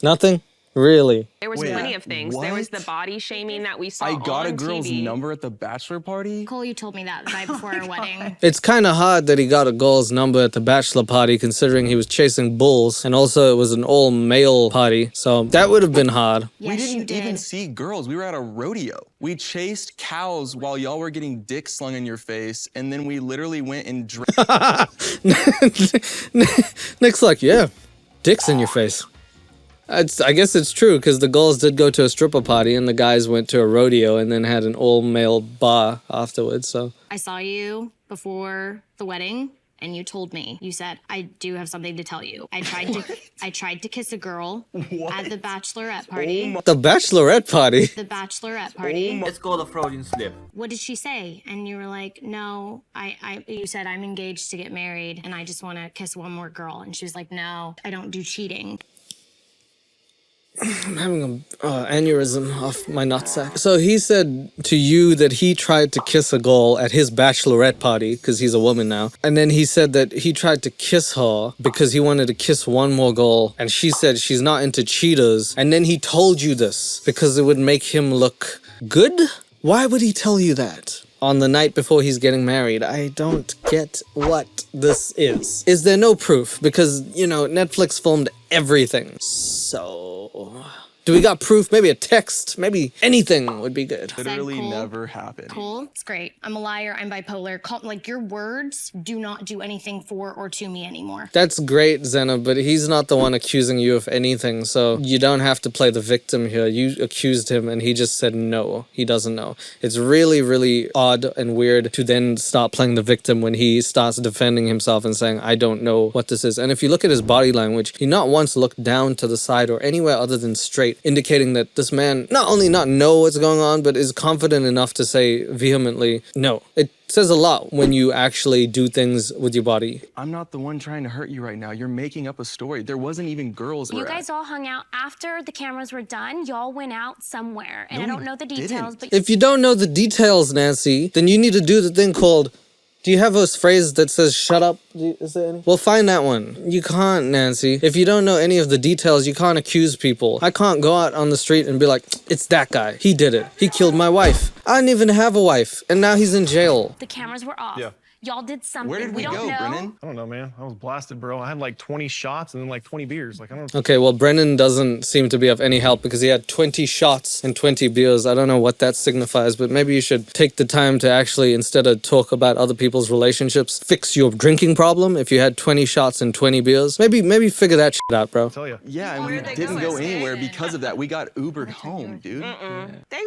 Nothing? Really? There was plenty of things. There was the body shaming that we saw I got on a girl's TV. number at the bachelor party. Cole, you told me that right before our wedding. It's kind of hard that he got a girl's number at the bachelor party considering he was chasing bulls and also it was an all-male party. So that would have been hard. We didn't even see girls. We were at a rodeo. We chased cows while y'all were getting dick slung in your face, and then we literally went and drank. Nick's like, yeah, dicks in your face. I guess it's true because the girls did go to a stripper party and the guys went to a rodeo and then had an all-male bar afterwards. So I saw you before the wedding, and you told me. You said, "I do have something to tell you." I tried to kiss a girl at the bachelorette party. the bachelorette party. The bachelorette party. Let's call the Freudian slip. What did she say? And you were like, "No, you said I'm engaged to get married, and I just want to kiss one more girl." And she was like, "No, I don't do cheating." I'm having an aneurysm off my nutsack. So he said to you that he tried to kiss a girl at his bachelorette party because he's a woman now. And then he said that he tried to kiss her because he wanted to kiss one more girl. And she said she's not into cheaters. And then he told you this because it would make him look good? Why would he tell you that? On the night before he's getting married. I don't get what this is. Is there no proof? Because, you know, Netflix filmed everything. So... do we got proof? Maybe a text? Maybe anything would be good. Literally Cole. never happened. Cole, it's great. I'm a liar. I'm bipolar. Like, your words do not do anything for or to me anymore. That's great, Zanab, but he's not the one accusing you of anything, so you don't have to play the victim here. You accused him and he just said no. He doesn't know. It's really, really odd and weird to then start playing the victim when he starts defending himself and saying, I don't know what this is. And if you look at his body language, he not once looked down to the side or anywhere other than straight, indicating that this man not only not know what's going on, but is confident enough to say vehemently, no. It says a lot when you actually do things with your body. I'm not the one trying to hurt you right now. You're making up a story. There wasn't even girls. You guys all hung out after the cameras were done. Y'all went out somewhere, and I don't know the details, but If you don't know the details, Nancy, then you need to do the thing called... do you have a phrase that says shut up? Is there any? Well, find that one. You can't, Nancy. If you don't know any of the details, you can't accuse people. I can't go out on the street and be like, it's that guy. He did it. He killed my wife. I didn't even have a wife. And now he's in jail. the cameras were off. Yeah. Y'all did something. Where did we don't go, know. Brennan? I don't know, man. I was blasted, bro. I had like 20 shots and then like 20 beers. Like, I don't know. Okay, well, Brennan doesn't seem to be of any help because he had 20 shots and 20 beers. I don't know what that signifies, but maybe you should take the time to actually, instead of talk about other people's relationships, fix your drinking problem. If you had 20 shots and 20 beers, maybe figure that shit out, bro. I'll tell you. Yeah, and we didn't go anywhere because of that. We got Ubered home, dude.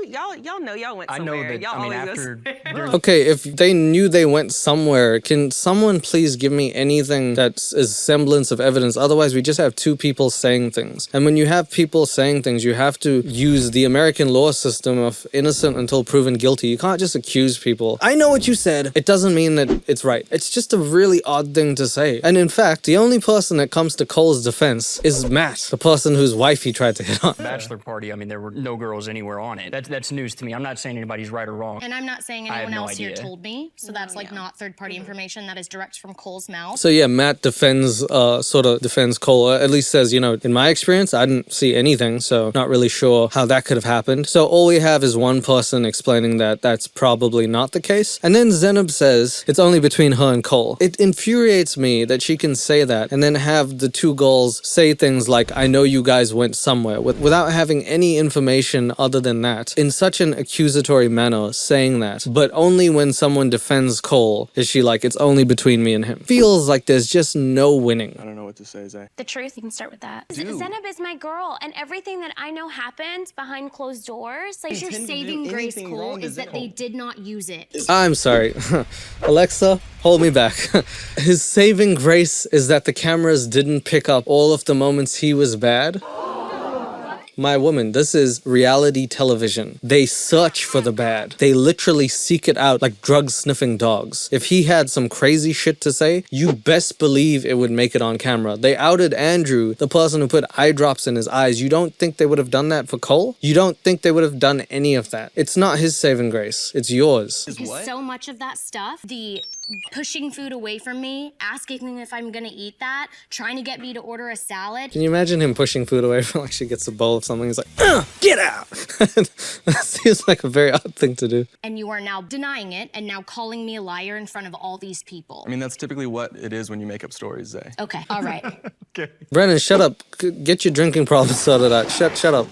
Y'all know y'all went I know somewhere. that. Y'all I mean, always go after Okay, if they knew they went somewhere, can someone please give me anything that is semblance of evidence? Otherwise, we just have two people saying things. And when you have people saying things, you have to use the American law system of innocent until proven guilty. You can't just accuse people. I know what you said. It doesn't mean that it's right. It's just a really odd thing to say. And in fact, the only person that comes to Cole's defense is Matt, the person whose wife he tried to hit on. bachelor party, I mean, there were no girls anywhere on it. That's news to me. I'm not saying anybody's right or wrong. And I'm not saying I have anyone no else here idea. told me, so that's like not third-party information. That is direct from Cole's mouth. So yeah, Matt defends Cole, or at least says, you know, in my experience, I didn't see anything, so not really sure how that could have happened. So all we have is one person explaining that that's probably not the case. And then Zanab says it's only between her and Cole. It infuriates me that she can say that and then have the two girls say things like, I know you guys went somewhere, without having any information other than that, in such an accusatory manner, saying that. But only when someone defends Cole is she like, it's only between me and him. Feels like there's just no winning. I don't know what to say, Zay. The truth, you can start with that. Dude. Zanab is my girl, and everything that I know happened behind closed doors. Like, Your saving grace, Cole, is that they did not use it. I'm sorry. Alexa, hold me back. His saving grace is that the cameras didn't pick up all of the moments he was bad. My woman, this is reality television. They search for the bad. They literally seek it out like drug-sniffing dogs. If he had some crazy shit to say, you best believe it would make it on camera. They outed Andrew, the person who put eye drops in his eyes. You don't think they would have done that for Cole? You don't think they would have done any of that? It's not his saving grace. It's yours. Because so much of that stuff, the pushing food away from me, asking if I'm gonna eat that, trying to get me to order a salad. Can you imagine him pushing food away from like she gets a bowl of something? He's like, get out! That seems like a very odd thing to do. And you are now denying it and now calling me a liar in front of all these people. I mean, that's typically what it is when you make up stories, Zay. Okay, all right. Brennan, shut up. Get your drinking problem sorted out. Shut up.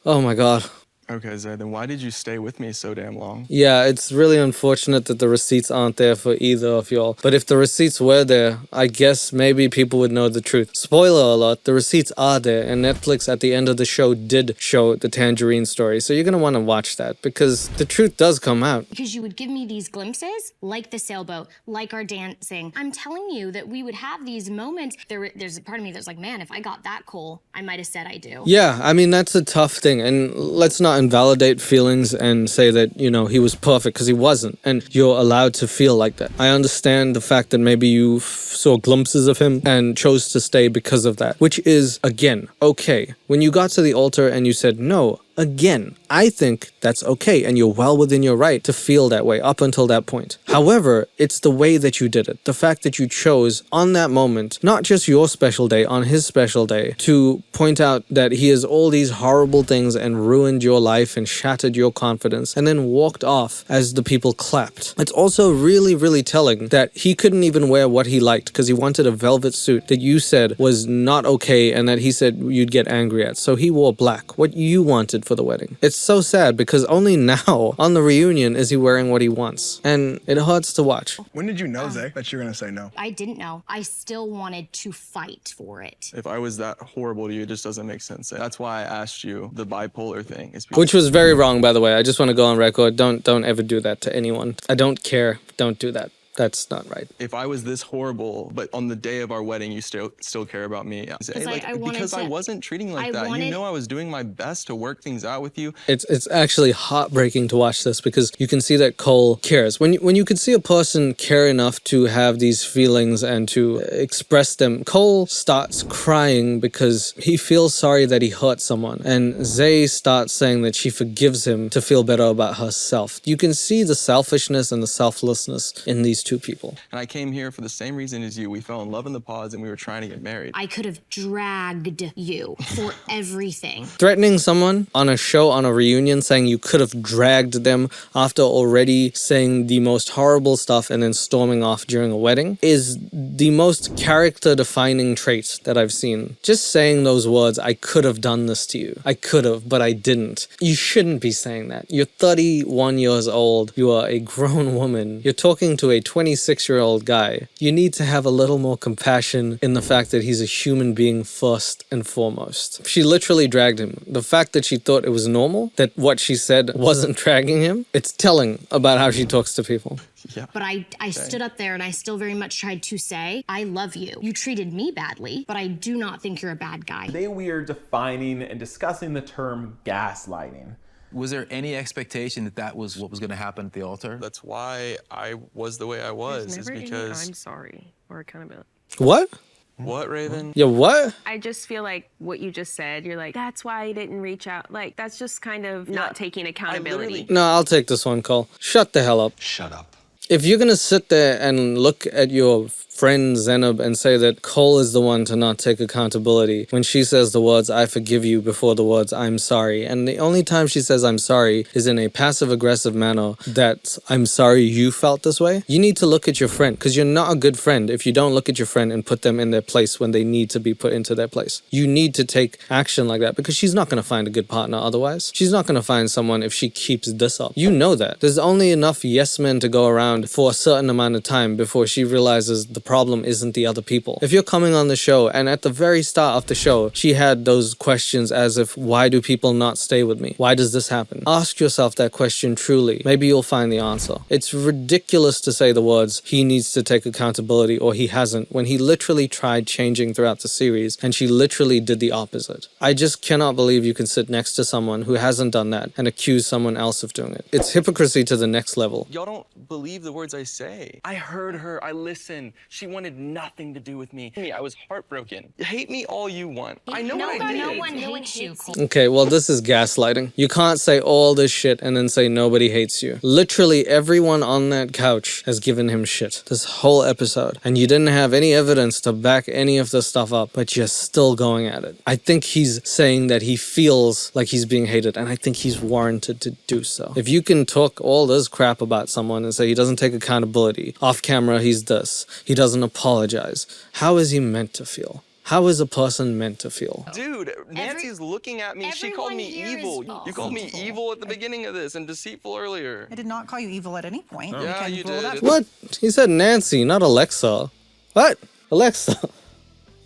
Oh my God. Okay, Zay, then why did you stay with me so damn long? Yeah, it's really unfortunate that the receipts aren't there for either of y'all. But if the receipts were there, I guess maybe people would know the truth. Spoiler alert, the receipts are there, and Netflix at the end of the show did show the Tangerine story. So you're gonna want to watch that, because the truth does come out. Because you would give me these glimpses, like the sailboat, like our dancing. I'm telling you that we would have these moments. There's a part of me that's like, man, if I got that Cole, I might have said I do. Yeah, I mean, that's a tough thing. And let's not invalidate feelings and say that, you know, he was perfect, because he wasn't. And you're allowed to feel like that. I understand the fact that maybe you saw glimpses of him and chose to stay because of that, which is, again, okay. When you got to the altar and you said no, again, I think that's okay, and you're well within your right to feel that way up until that point. However, it's the way that you did it. The fact that you chose on that moment, not just your special day, on his special day, to point out that he has all these horrible things and ruined your life and shattered your confidence, and then walked off as the people clapped. It's also really, really telling that he couldn't even wear what he liked because he wanted a velvet suit that you said was not okay and that he said you'd get angry at. So he wore black, what you wanted for the wedding. It's so sad because only now on the reunion is he wearing what he wants, and it hurts to watch. When did you know, Zay, that you're gonna say no? I didn't know. I still wanted to fight for it. If I was that horrible to you, it just doesn't make sense. That's why I asked you the bipolar thing. Which was very wrong, by the way. I just want to go on record. Don't ever do that to anyone. I don't care. Don't do that. That's not right. If I was this horrible, but on the day of our wedding, you still care about me, because I wasn't treating like that. You know, I was doing my best to work things out with you. It's actually heartbreaking to watch this because you can see that Cole cares. When you can see a person care enough to have these feelings and to express them, Cole starts crying because he feels sorry that he hurt someone, and Zay starts saying that she forgives him to feel better about herself. You can see the selfishness and the selflessness in these two people. And I came here for the same reason as you. We fell in love in the pods and we were trying to get married. I could have dragged you for everything. Threatening someone on a show, on a reunion, saying you could have dragged them after already saying the most horrible stuff and then storming off during a wedding is the most character-defining trait that I've seen. Just saying those words, I could have done this to you. I could have, but I didn't. You shouldn't be saying that. You're 31 years old. You are a grown woman. You're talking to a 26-year-old guy. You need to have a little more compassion in the fact that he's a human being first and foremost. She literally dragged him. The fact that she thought it was normal, that what she said wasn't dragging him, it's telling about how she talks to people. Yeah. But I stood up there and I still very much tried to say, I love you. You treated me badly, but I do not think you're a bad guy. Today we are defining and discussing the term gaslighting. Was there any expectation that that was what was going to happen at the altar? That's why I was the way I was, is because... I'm sorry or accountability. What? What, Raven? Yeah, what? I just feel like what you just said, you're like, that's why I didn't reach out. Like, that's just kind of not taking accountability. No, I'll take this one, Cole. Shut the hell up. Shut up. If you're gonna sit there and look at your friend Zanab and say that Cole is the one to not take accountability when she says the words, I forgive you, before the words, I'm sorry, and the only time she says I'm sorry is in a passive-aggressive manner that I'm sorry you felt this way, you need to look at your friend, because you're not a good friend if you don't look at your friend and put them in their place when they need to be put into their place. You need to take action like that, because she's not going to find a good partner otherwise. She's not going to find someone if she keeps this up. You know that. There's only enough yes men to go around around for a certain amount of time before she realizes the problem isn't the other people. If you're coming on the show and at the very start of the show, she had those questions as if, why do people not stay with me? Why does this happen? Ask yourself that question truly. Maybe you'll find the answer. It's ridiculous to say the words, he needs to take accountability or he hasn't, when he literally tried changing throughout the series and she literally did the opposite. I just cannot believe you can sit next to someone who hasn't done that and accuse someone else of doing it. It's hypocrisy to the next level. Y'all don't believe the words I say. I heard her, I listened. She wanted nothing to do with me. I was heartbroken. Hate me all you want. I know what I did. No one hates you. Okay, well, this is gaslighting. You can't say all this shit and then say nobody hates you. Literally everyone on that couch has given him shit this whole episode, and you didn't have any evidence to back any of this stuff up, but you're still going at it. I think he's saying that he feels like he's being hated, and I think he's warranted to do so. If you can talk all this crap about someone and say he doesn't take accountability, off camera he's this, he doesn't apologize, how is he meant to feel? How is a person meant to feel? Dude, Nancy's looking at me. She called me evil. You called me evil at the beginning of this and deceitful earlier. I did not call you evil at any point. No. Yeah, you did. What? He said Nancy, not Alexa. What? Alexa?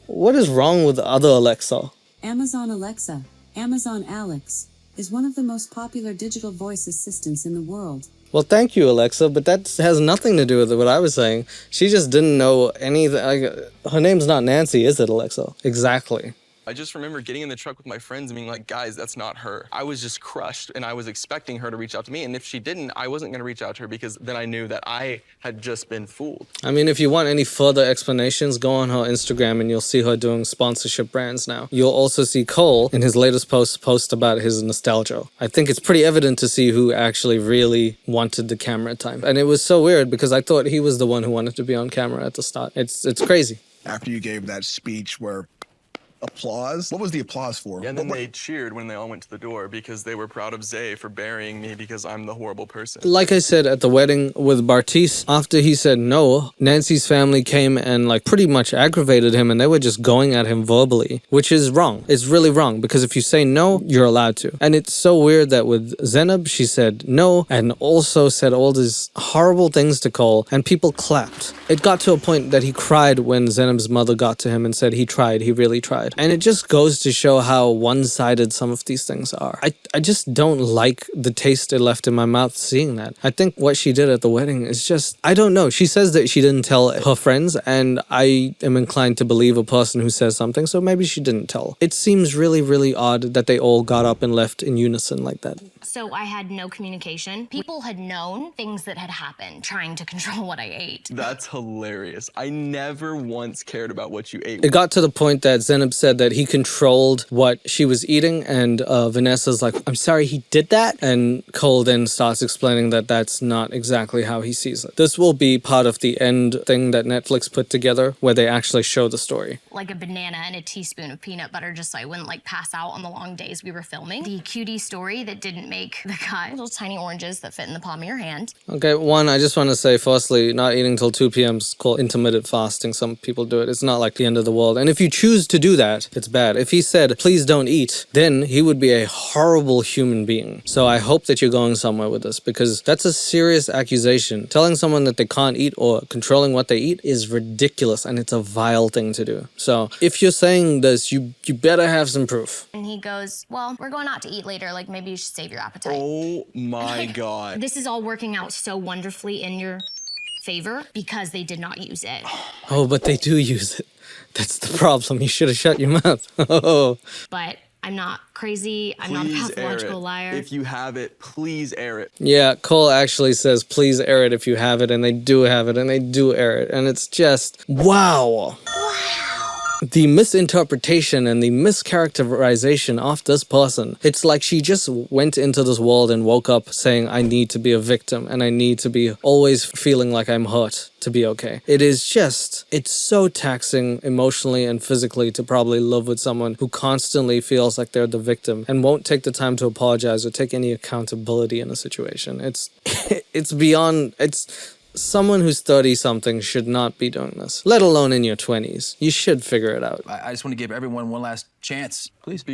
What is wrong with the other Alexa? Amazon Alexa, Amazon Alex, is one of the most popular digital voice assistants in the world. Well, thank you, Alexa, but that has nothing to do with what I was saying. She just didn't know anything. Her name's not Nancy, is it, Alexa? Exactly. I just remember getting in the truck with my friends and being like, guys, that's not her. I was just crushed, and I was expecting her to reach out to me, and if she didn't, I wasn't going to reach out to her because then I knew that I had just been fooled. I mean, if you want any further explanations, go on her Instagram and you'll see her doing sponsorship brands now. You'll also see Cole in his latest post about his nostalgia. I think it's pretty evident to see who actually really wanted the camera time. And it was so weird because I thought he was the one who wanted to be on camera at the start. It's crazy. After you gave that speech where applause? What was the applause for? Yeah, and then they cheered when they all went to the door because they were proud of Zay for burying me because I'm the horrible person. Like I said at the wedding with Bartiz, after he said no, Nancy's family came and pretty much aggravated him, and they were just going at him verbally, which is wrong. It's really wrong because if you say no, you're allowed to. And it's so weird that with Zanab, she said no and also said all these horrible things to Cole, and people clapped. It got to a point that he cried when Zanab's mother got to him and said he tried, he really tried. And it just goes to show how one-sided some of these things are. I just don't like the taste it left in my mouth seeing that. I think what she did at the wedding is just, I don't know. She says that she didn't tell her friends, and I am inclined to believe a person who says something, so maybe she didn't tell. It seems really, really odd that they all got up and left in unison like that. So I had no communication. People had known things that had happened, trying to control what I ate. That's hilarious. I never once cared about what you ate. It got to the point that Zanab said that he controlled what she was eating, and Vanessa's like, I'm sorry he did that? And Cole then starts explaining that that's not exactly how he sees it. This will be part of the end thing that Netflix put together where they actually show the story. Like a banana and a teaspoon of peanut butter just so I wouldn't pass out on the long days we were filming. The cutie story that didn't make the guy. Little tiny oranges that fit in the palm of your hand. Okay, one, I just want to say, firstly, not eating till 2 p.m. is called intermittent fasting. Some people do it. It's not like the end of the world. And if you choose to do that, it's bad. If he said, please don't eat, then he would be a horrible human being. So I hope that you're going somewhere with this, because that's a serious accusation. Telling someone that they can't eat or controlling what they eat is ridiculous, and it's a vile thing to do. So if you're saying this, you better have some proof. And he goes, well, we're going out to eat later. Maybe you should save your appetite. Oh my God. This is all working out so wonderfully in your favor because they did not use it. Oh, but they do use it. That's the problem. You should have shut your mouth. Oh. But I'm not crazy. I'm not a pathological liar. If you have it, please air it. Yeah, Cole actually says, please air it if you have it, and they do have it, and they do air it. And it's just, wow. The misinterpretation and the mischaracterization of this person. It's like she just went into this world and woke up saying, I need to be a victim and I need to be always feeling like I'm hurt to be okay. It is just, it's so taxing emotionally and physically to probably live with someone who constantly feels like they're the victim and won't take the time to apologize or take any accountability in a situation. It's beyond, someone who's 30-something should not be doing this, let alone in your 20s. You should figure it out. I just want to give everyone one last chance. Please.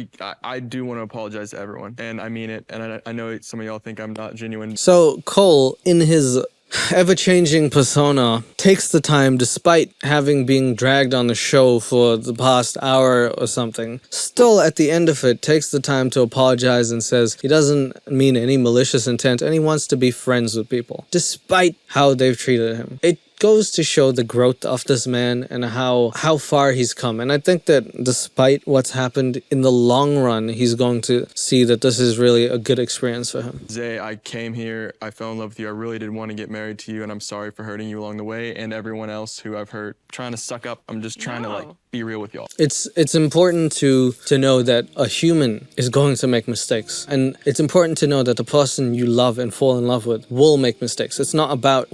I do want to apologize to everyone, and I mean it, and I know some of y'all think I'm not genuine. So Cole, in his ever-changing persona takes the time, despite having been dragged on the show for the past hour or something, still at the end of it takes the time to apologize and says he doesn't mean any malicious intent and he wants to be friends with people, despite how they've treated him. It goes to show the growth of this man and how far he's come. And I think that despite what's happened, in the long run, he's going to see that this is really a good experience for him. Zay, I came here, I fell in love with you, I really did want to get married to you, and I'm sorry for hurting you along the way, and everyone else who I've hurt. Trying to suck up, I'm just trying to like be real with y'all. It's important to know that a human is going to make mistakes. And it's important to know that the person you love and fall in love with will make mistakes. It's not about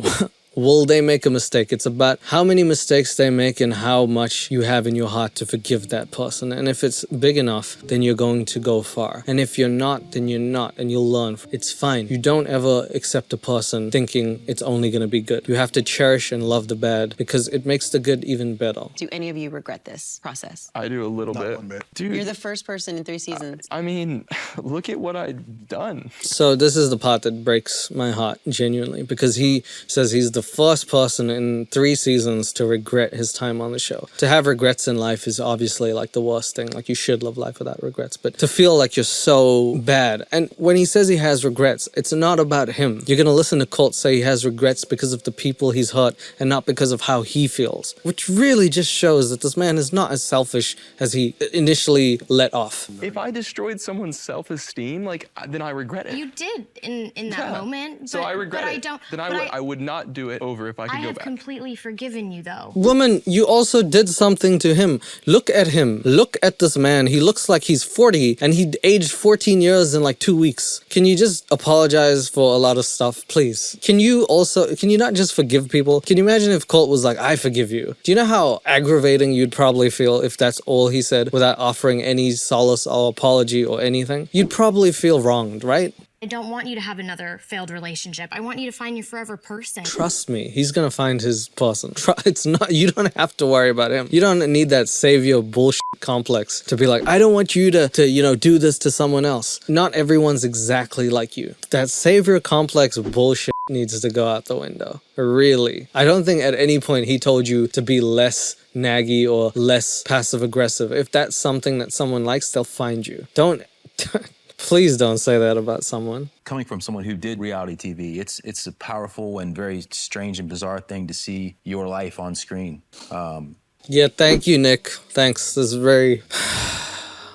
will they make a mistake? It's about how many mistakes they make and how much you have in your heart to forgive that person. And if it's big enough, then you're going to go far. And if you're not, then you're not, and you'll learn. It's fine. You don't ever accept a person thinking it's only going to be good. You have to cherish and love the bad because it makes the good even better. Do any of you regret this process? I do a little bit. Dude, You're the first person in 3 seasons. I mean, look at what I've done. So this is the part that breaks my heart, genuinely, because he says he's the first person in 3 seasons to regret his time on the show. To have regrets in life is obviously like the worst thing. Like, you should live life without regrets. But to feel like you're so bad. And when he says he has regrets, it's not about him. You're going to listen to Colt say he has regrets because of the people he's hurt and not because of how he feels. Which really just shows that this man is not as selfish as he initially let off. If I destroyed someone's self-esteem, like, then I regret it. You did in that moment. So I regret but it. I don't. Then I would not do it over if I could I go have back. completely forgiven you, though. Woman, you also did something to him. Look at him. Look at this man. He looks like he's 40 and he aged 14 years in like 2 weeks. Can you just apologize for a lot of stuff, please? Can you not just forgive people? Can you imagine if Colt was like, I forgive you? Do you know how aggravating you'd probably feel if that's all he said without offering any solace or apology or anything? You'd probably feel wronged, right? I don't want you to have another failed relationship. I want you to find your forever person. Trust me, he's gonna find his person. It's not, you don't have to worry about him. You don't need that savior bullshit complex to be like, I don't want you to do this to someone else. Not everyone's exactly like you. That savior complex bullshit needs to go out the window. Really. I don't think at any point he told you to be less naggy or less passive aggressive. If that's something that someone likes, they'll find you. Please don't say that about someone. Coming from someone who did reality TV, it's a powerful and very strange and bizarre thing to see your life on screen. Yeah, thank you, Nick. Thanks. This is very...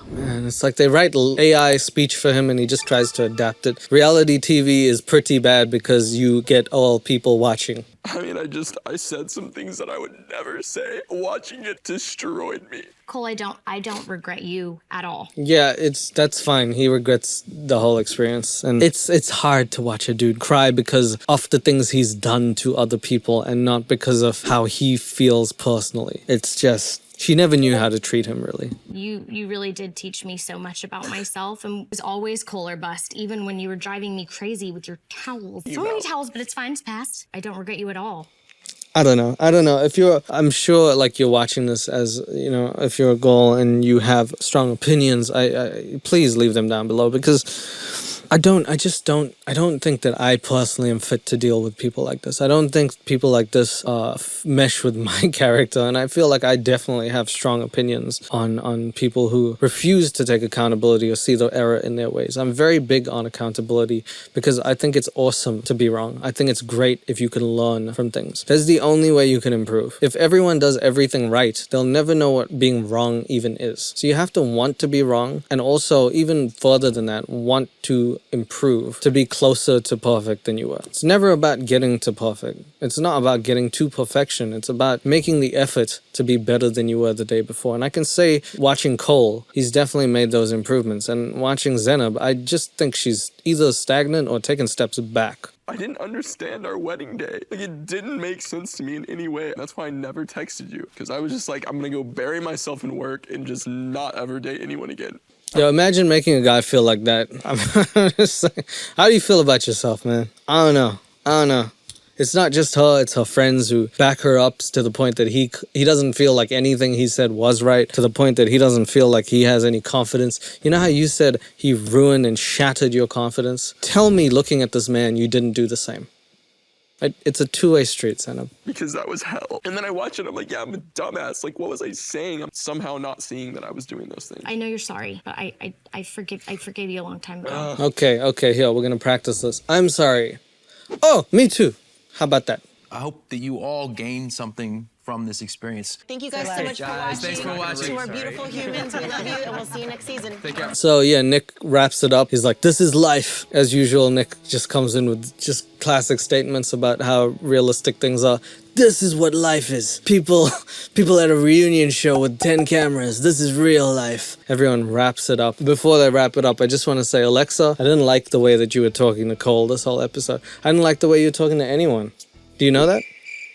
Man, it's like they write AI speech for him and he just tries to adapt it. Reality TV is pretty bad because you get all people watching. I mean, I said some things that I would never say. Watching it destroyed me. Cole, I don't regret you at all. Yeah, that's fine. He regrets the whole experience. And it's hard to watch a dude cry because of the things he's done to other people and not because of how he feels personally. It's just... She never knew how to treat him, really. You really did teach me so much about myself, and it was always Cole or bust, even when you were driving me crazy with your towels. So many towels, but it's fine, it's past. I don't regret you at all. I don't know. I'm sure like you're watching this as, if you're a girl and you have strong opinions, I please leave them down below because I don't think that I personally am fit to deal with people like this. I don't think people like this mesh with my character, and I feel like I definitely have strong opinions on people who refuse to take accountability or see the error in their ways. I'm very big on accountability because I think it's awesome to be wrong. I think it's great if you can learn from things. That's the only way you can improve. If everyone does everything right, they'll never know what being wrong even is. So you have to want to be wrong, and also, even further than that, want to improve, to be closer to perfect than you were. It's never about getting to perfect. It's not about getting to perfection. It's about making the effort to be better than you were the day before. And I can say, watching Cole, he's definitely made those improvements. And watching Zanab, I just think she's either stagnant or taking steps back. I didn't understand our wedding day. Like, it didn't make sense to me in any way. That's why I never texted you, because I was just like, I'm gonna go bury myself in work and just not ever date anyone again. Yo, imagine making a guy feel like that. I'm just saying, how do you feel about yourself, man? I don't know. It's not just her, it's her friends who back her up to the point that he doesn't feel like anything he said was right, to the point that he doesn't feel like he has any confidence. You know how you said he ruined and shattered your confidence? Tell me, looking at this man, you didn't do the same. It's a two-way street, Zanab. Because that was hell. And then I watch it, I'm like, yeah, I'm a dumbass. Like, what was I saying? I'm somehow not seeing that I was doing those things. I know you're sorry, but I forgave you a long time ago. Okay, here, we're gonna practice this. I'm sorry. Oh, me too. How about that? I hope that you all gain something from this experience. Thank you guys so much for watching. Thanks for watching. To our beautiful humans, we love you, and we'll see you next season. Take care. So yeah, Nick wraps it up. He's like, this is life. As usual, Nick just comes in with just classic statements about how realistic things are. This is what life is. People at a reunion show with 10 cameras. This is real life. Everyone wraps it up. Before they wrap it up, I just want to say, Alexa, I didn't like the way that you were talking to Cole this whole episode. I didn't like the way you were talking to anyone. Do you know that?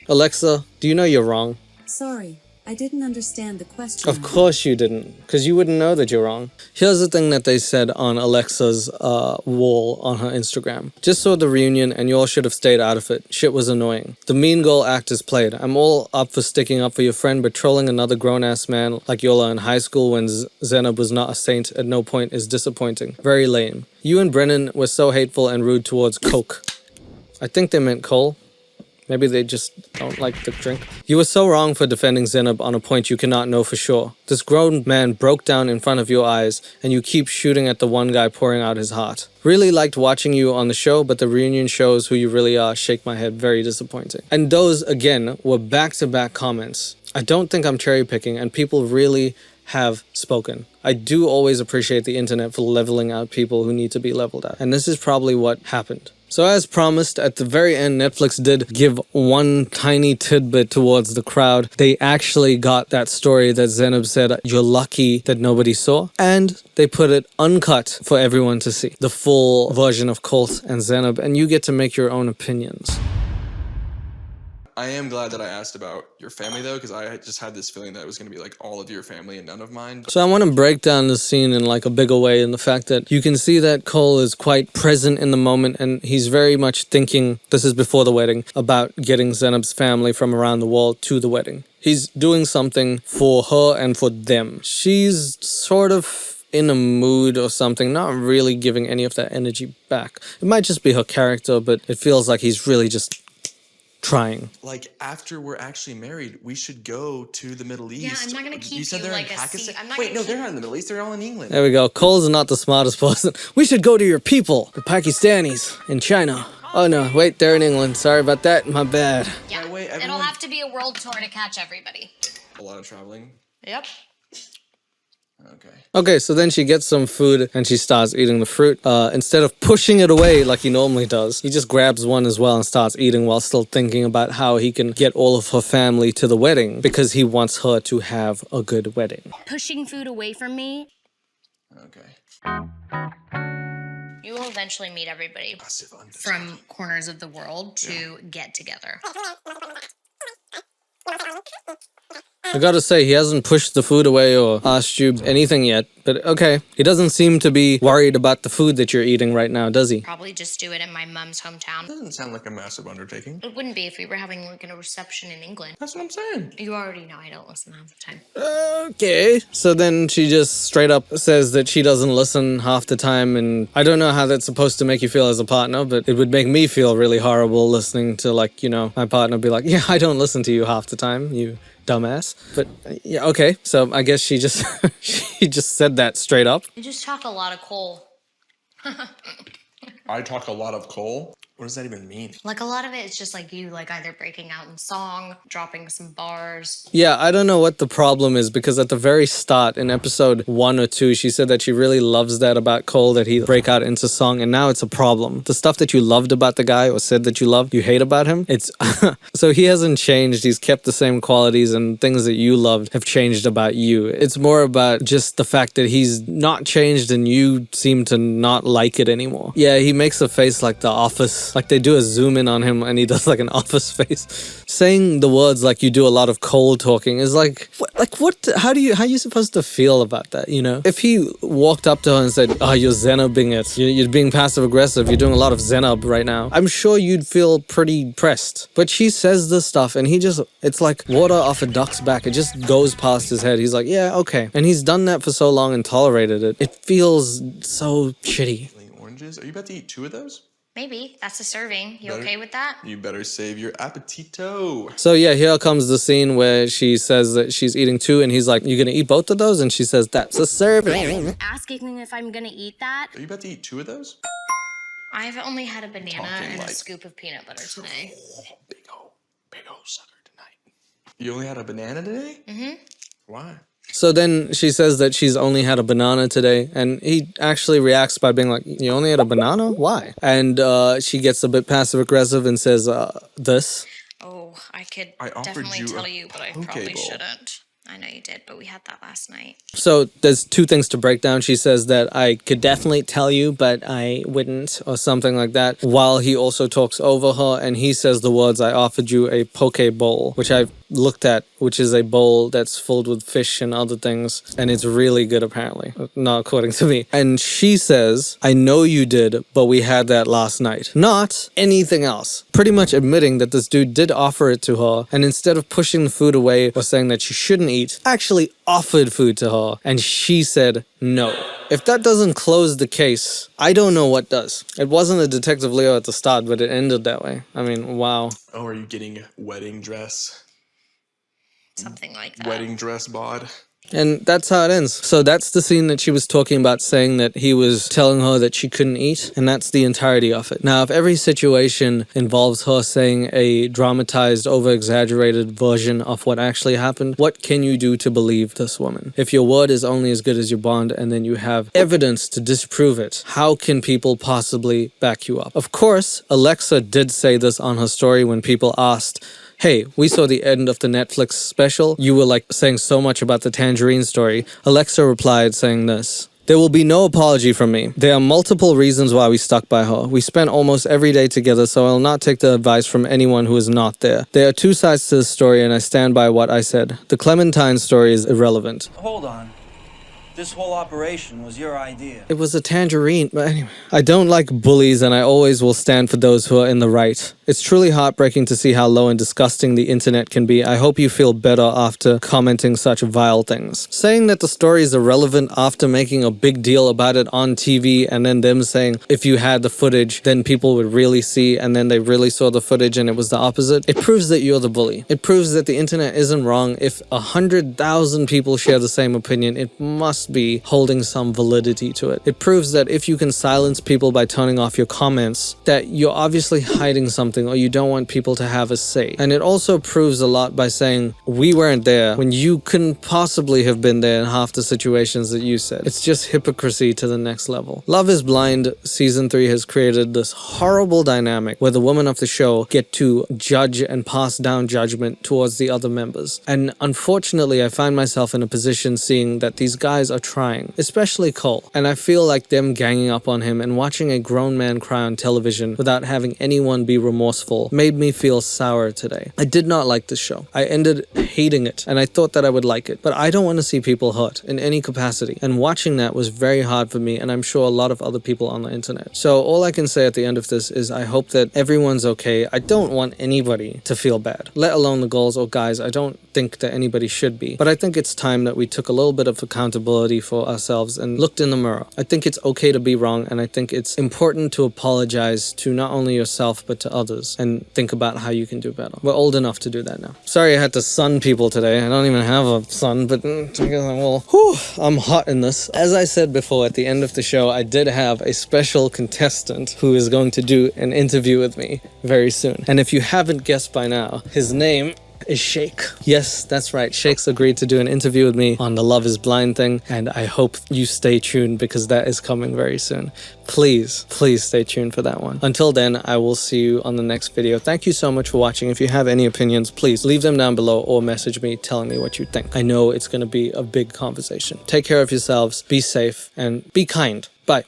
Alexa, do you know you're wrong? Sorry, I didn't understand the question. Of course you didn't, because you wouldn't know that you're wrong. Here's the thing that they said on Alexa's wall on her Instagram. Just saw the reunion and you all should have stayed out of it. Shit was annoying. The mean girl act is played. I'm all up for sticking up for your friend, but trolling another grown-ass man like Yola in high school when Zanab was not a saint at no point is disappointing. Very lame. You and Brennan were so hateful and rude towards Coke. I think they meant Cole. Maybe they just don't like the drink. You were so wrong for defending Zanab on a point you cannot know for sure. This grown man broke down in front of your eyes, and you keep shooting at the one guy pouring out his heart. Really liked watching you on the show, but the reunion shows who you really are. Shake my head. Very disappointing. And those, again, were back-to-back comments. I don't think I'm cherry-picking, and people really have spoken. I do always appreciate the internet for leveling out people who need to be leveled out. And this is probably what happened. So as promised, at the very end, Netflix did give one tiny tidbit towards the crowd. They actually got that story that Zanab said, you're lucky that nobody saw. And they put it uncut for everyone to see. The full version of Colt and Zanab, and you get to make your own opinions. I am glad that I asked about your family, though, because I just had this feeling that it was going to be like all of your family and none of mine. So I want to break down the scene in like a bigger way in the fact that you can see that Cole is quite present in the moment and he's very much thinking, this is before the wedding, about getting Zanab's family from around the world to the wedding. He's doing something for her and for them. She's sort of in a mood or something, not really giving any of that energy back. It might just be her character, but it feels like he's really just trying. Like, after we're actually married, we should go to the Middle East. Yeah, I'm not gonna keep you said you they're like in a Pakistan. I'm not Wait, gonna no, keep- they're not in the Middle East. They're all in England. There we go. Cole's not the smartest person. We should go to your people, the Pakistanis in China. Oh no, wait, they're in England. Sorry about that, my bad. Yeah, it'll have to be a world tour to catch everybody. A lot of traveling. Yep. Okay, so then she gets some food and she starts eating the fruit. Instead of pushing it away like he normally does, he just grabs one as well and starts eating while still thinking about how he can get all of her family to the wedding because he wants her to have a good wedding. Pushing food away from me. Okay. You will eventually meet everybody from corners of the world to get together. I gotta say, he hasn't pushed the food away or asked you anything yet, but okay. He doesn't seem to be worried about the food that you're eating right now, does he? Probably just do it in my mom's hometown. Doesn't sound like a massive undertaking. It wouldn't be if we were having like a reception in England. That's what I'm saying. You already know I don't listen half the time. Okay. So then she just straight up says that she doesn't listen half the time, and I don't know how that's supposed to make you feel as a partner, but it would make me feel really horrible listening to, like, you know, my partner be like, yeah, I don't listen to you half the time, you dumbass. But yeah, okay. So I guess she just she just said that straight up. You just talk a lot of coal. I talk a lot of coal. What does that even mean? Like a lot of it is just like you like either breaking out in song, dropping some bars. Yeah, I don't know what the problem is because at the very start in episode 1 or 2, she said that she really loves that about Cole, that he break out into song, and now it's a problem. The stuff that you loved about the guy or said that you loved, you hate about him. It's so he hasn't changed. He's kept the same qualities, and things that you loved have changed about you. It's more about just the fact that he's not changed and you seem to not like it anymore. Yeah, he makes a face like The Office. Like they do a zoom in on him and he does like an Office face. Saying the words like you do a lot of cold talking is like what? How are you supposed to feel about that, you know? If he walked up to her and said, oh, you're Zanabing it, you're being passive aggressive, you're doing a lot of Zanab right now, I'm sure you'd feel pretty pressed. But she says this stuff and it's like water off a duck's back. It just goes past his head. He's like, yeah, okay. And he's done that for so long and tolerated it. It feels so shitty. Oranges? Are you about to eat 2 of those? Maybe. That's a serving. You Better- okay with that? You better save your appetito. So yeah, here comes the scene where she says that she's eating 2 and he's like, you gonna eat both of those? And she says, that's a serving. Asking if I'm gonna eat that. Are you about to eat 2 of those? I've only had a banana Talking and like- a scoop of peanut butter today. Big ol' sucker tonight. You only had a banana today? Mm-hmm. Why? So then she says that she's only had a banana today, and he actually reacts by being like, you only had a banana? Why? And she gets a bit passive-aggressive and says, this. Oh, I could I offered definitely you tell a you, but I poke probably bowl. shouldn't. I know you did, but we had that last night. So there's 2 things to break down. She says that I could definitely tell you, but I wouldn't, or something like that, while he also talks over her, and he says the words, I offered you a poke bowl, which I've looked at, which is a bowl that's filled with fish and other things, and it's really good apparently, not according to me. And she says, I know you did, but we had that last night. Not anything else. Pretty much admitting that this dude did offer it to her, and instead of pushing the food away or saying that she shouldn't eat, actually offered food to her, and she said no. If that doesn't close the case, I don't know what does. It wasn't a Detective Leo at the start, but it ended that way. I mean, wow. Oh, are you getting wedding dress? Something like that. Wedding dress bod? And that's how it ends. So that's the scene that she was talking about, saying that he was telling her that she couldn't eat, and that's the entirety of it. Now, if every situation involves her saying a dramatized, over-exaggerated version of what actually happened, what can you do to believe this woman? If your word is only as good as your bond, and then you have evidence to disprove it, how can people possibly back you up? Of course, Alexa did say this on her story when people asked, hey, we saw the end of the Netflix special. You were like saying so much about the Tangerine story. Alexa replied saying this. There will be no apology from me. There are multiple reasons why we stuck by her. We spent almost every day together, so I'll not take the advice from anyone who is not there. There are 2 sides to this story, and I stand by what I said. The Clementine story is irrelevant. Hold on. This whole operation was your idea. It was a tangerine, but anyway. I don't like bullies, and I always will stand for those who are in the right. It's truly heartbreaking to see how low and disgusting the internet can be. I hope you feel better after commenting such vile things. Saying that the story is irrelevant after making a big deal about it on TV, and then them saying if you had the footage, then people would really see, and then they really saw the footage and it was the opposite. It proves that you're the bully. It proves that the internet isn't wrong. If 100,000 people share the same opinion, it must be holding some validity to it. It proves that if you can silence people by turning off your comments, that you're obviously hiding something or you don't want people to have a say. And it also proves a lot by saying we weren't there when you couldn't possibly have been there in half the situations that you said. It's just hypocrisy to the next level. Love is Blind season 3 has created this horrible dynamic where the women of the show get to judge and pass down judgment towards the other members. And unfortunately, I find myself in a position seeing that these guys are trying, especially Cole. And I feel like them ganging up on him and watching a grown man cry on television without having anyone be remorseful made me feel sour today. I did not like this show. I ended hating it, and I thought that I would like it. But I don't want to see people hurt in any capacity. And watching that was very hard for me, and I'm sure a lot of other people on the internet. So all I can say at the end of this is I hope that everyone's okay. I don't want anybody to feel bad, let alone the girls or guys. I don't think that anybody should be. But I think it's time that we took a little bit of accountability for ourselves and looked in the mirror. I think it's okay to be wrong, and I think it's important to apologize to not only yourself but to others and think about how you can do better. We're old enough to do that now. Sorry I had to sun people today. I don't even have a son, but I guess I will. Whew, I'm hot in this. As I said before at the end of the show, I did have a special contestant who is going to do an interview with me very soon. And if you haven't guessed by now, his name is Shake. Yes, that's right. Shake's agreed to do an interview with me on the Love is Blind thing, and I hope you stay tuned because that is coming very soon. Please, please stay tuned for that one. Until then, I will see you on the next video. Thank you so much for watching. If you have any opinions, please leave them down below or message me telling me what you think. I know it's going to be a big conversation. Take care of yourselves, be safe, and be kind. Bye.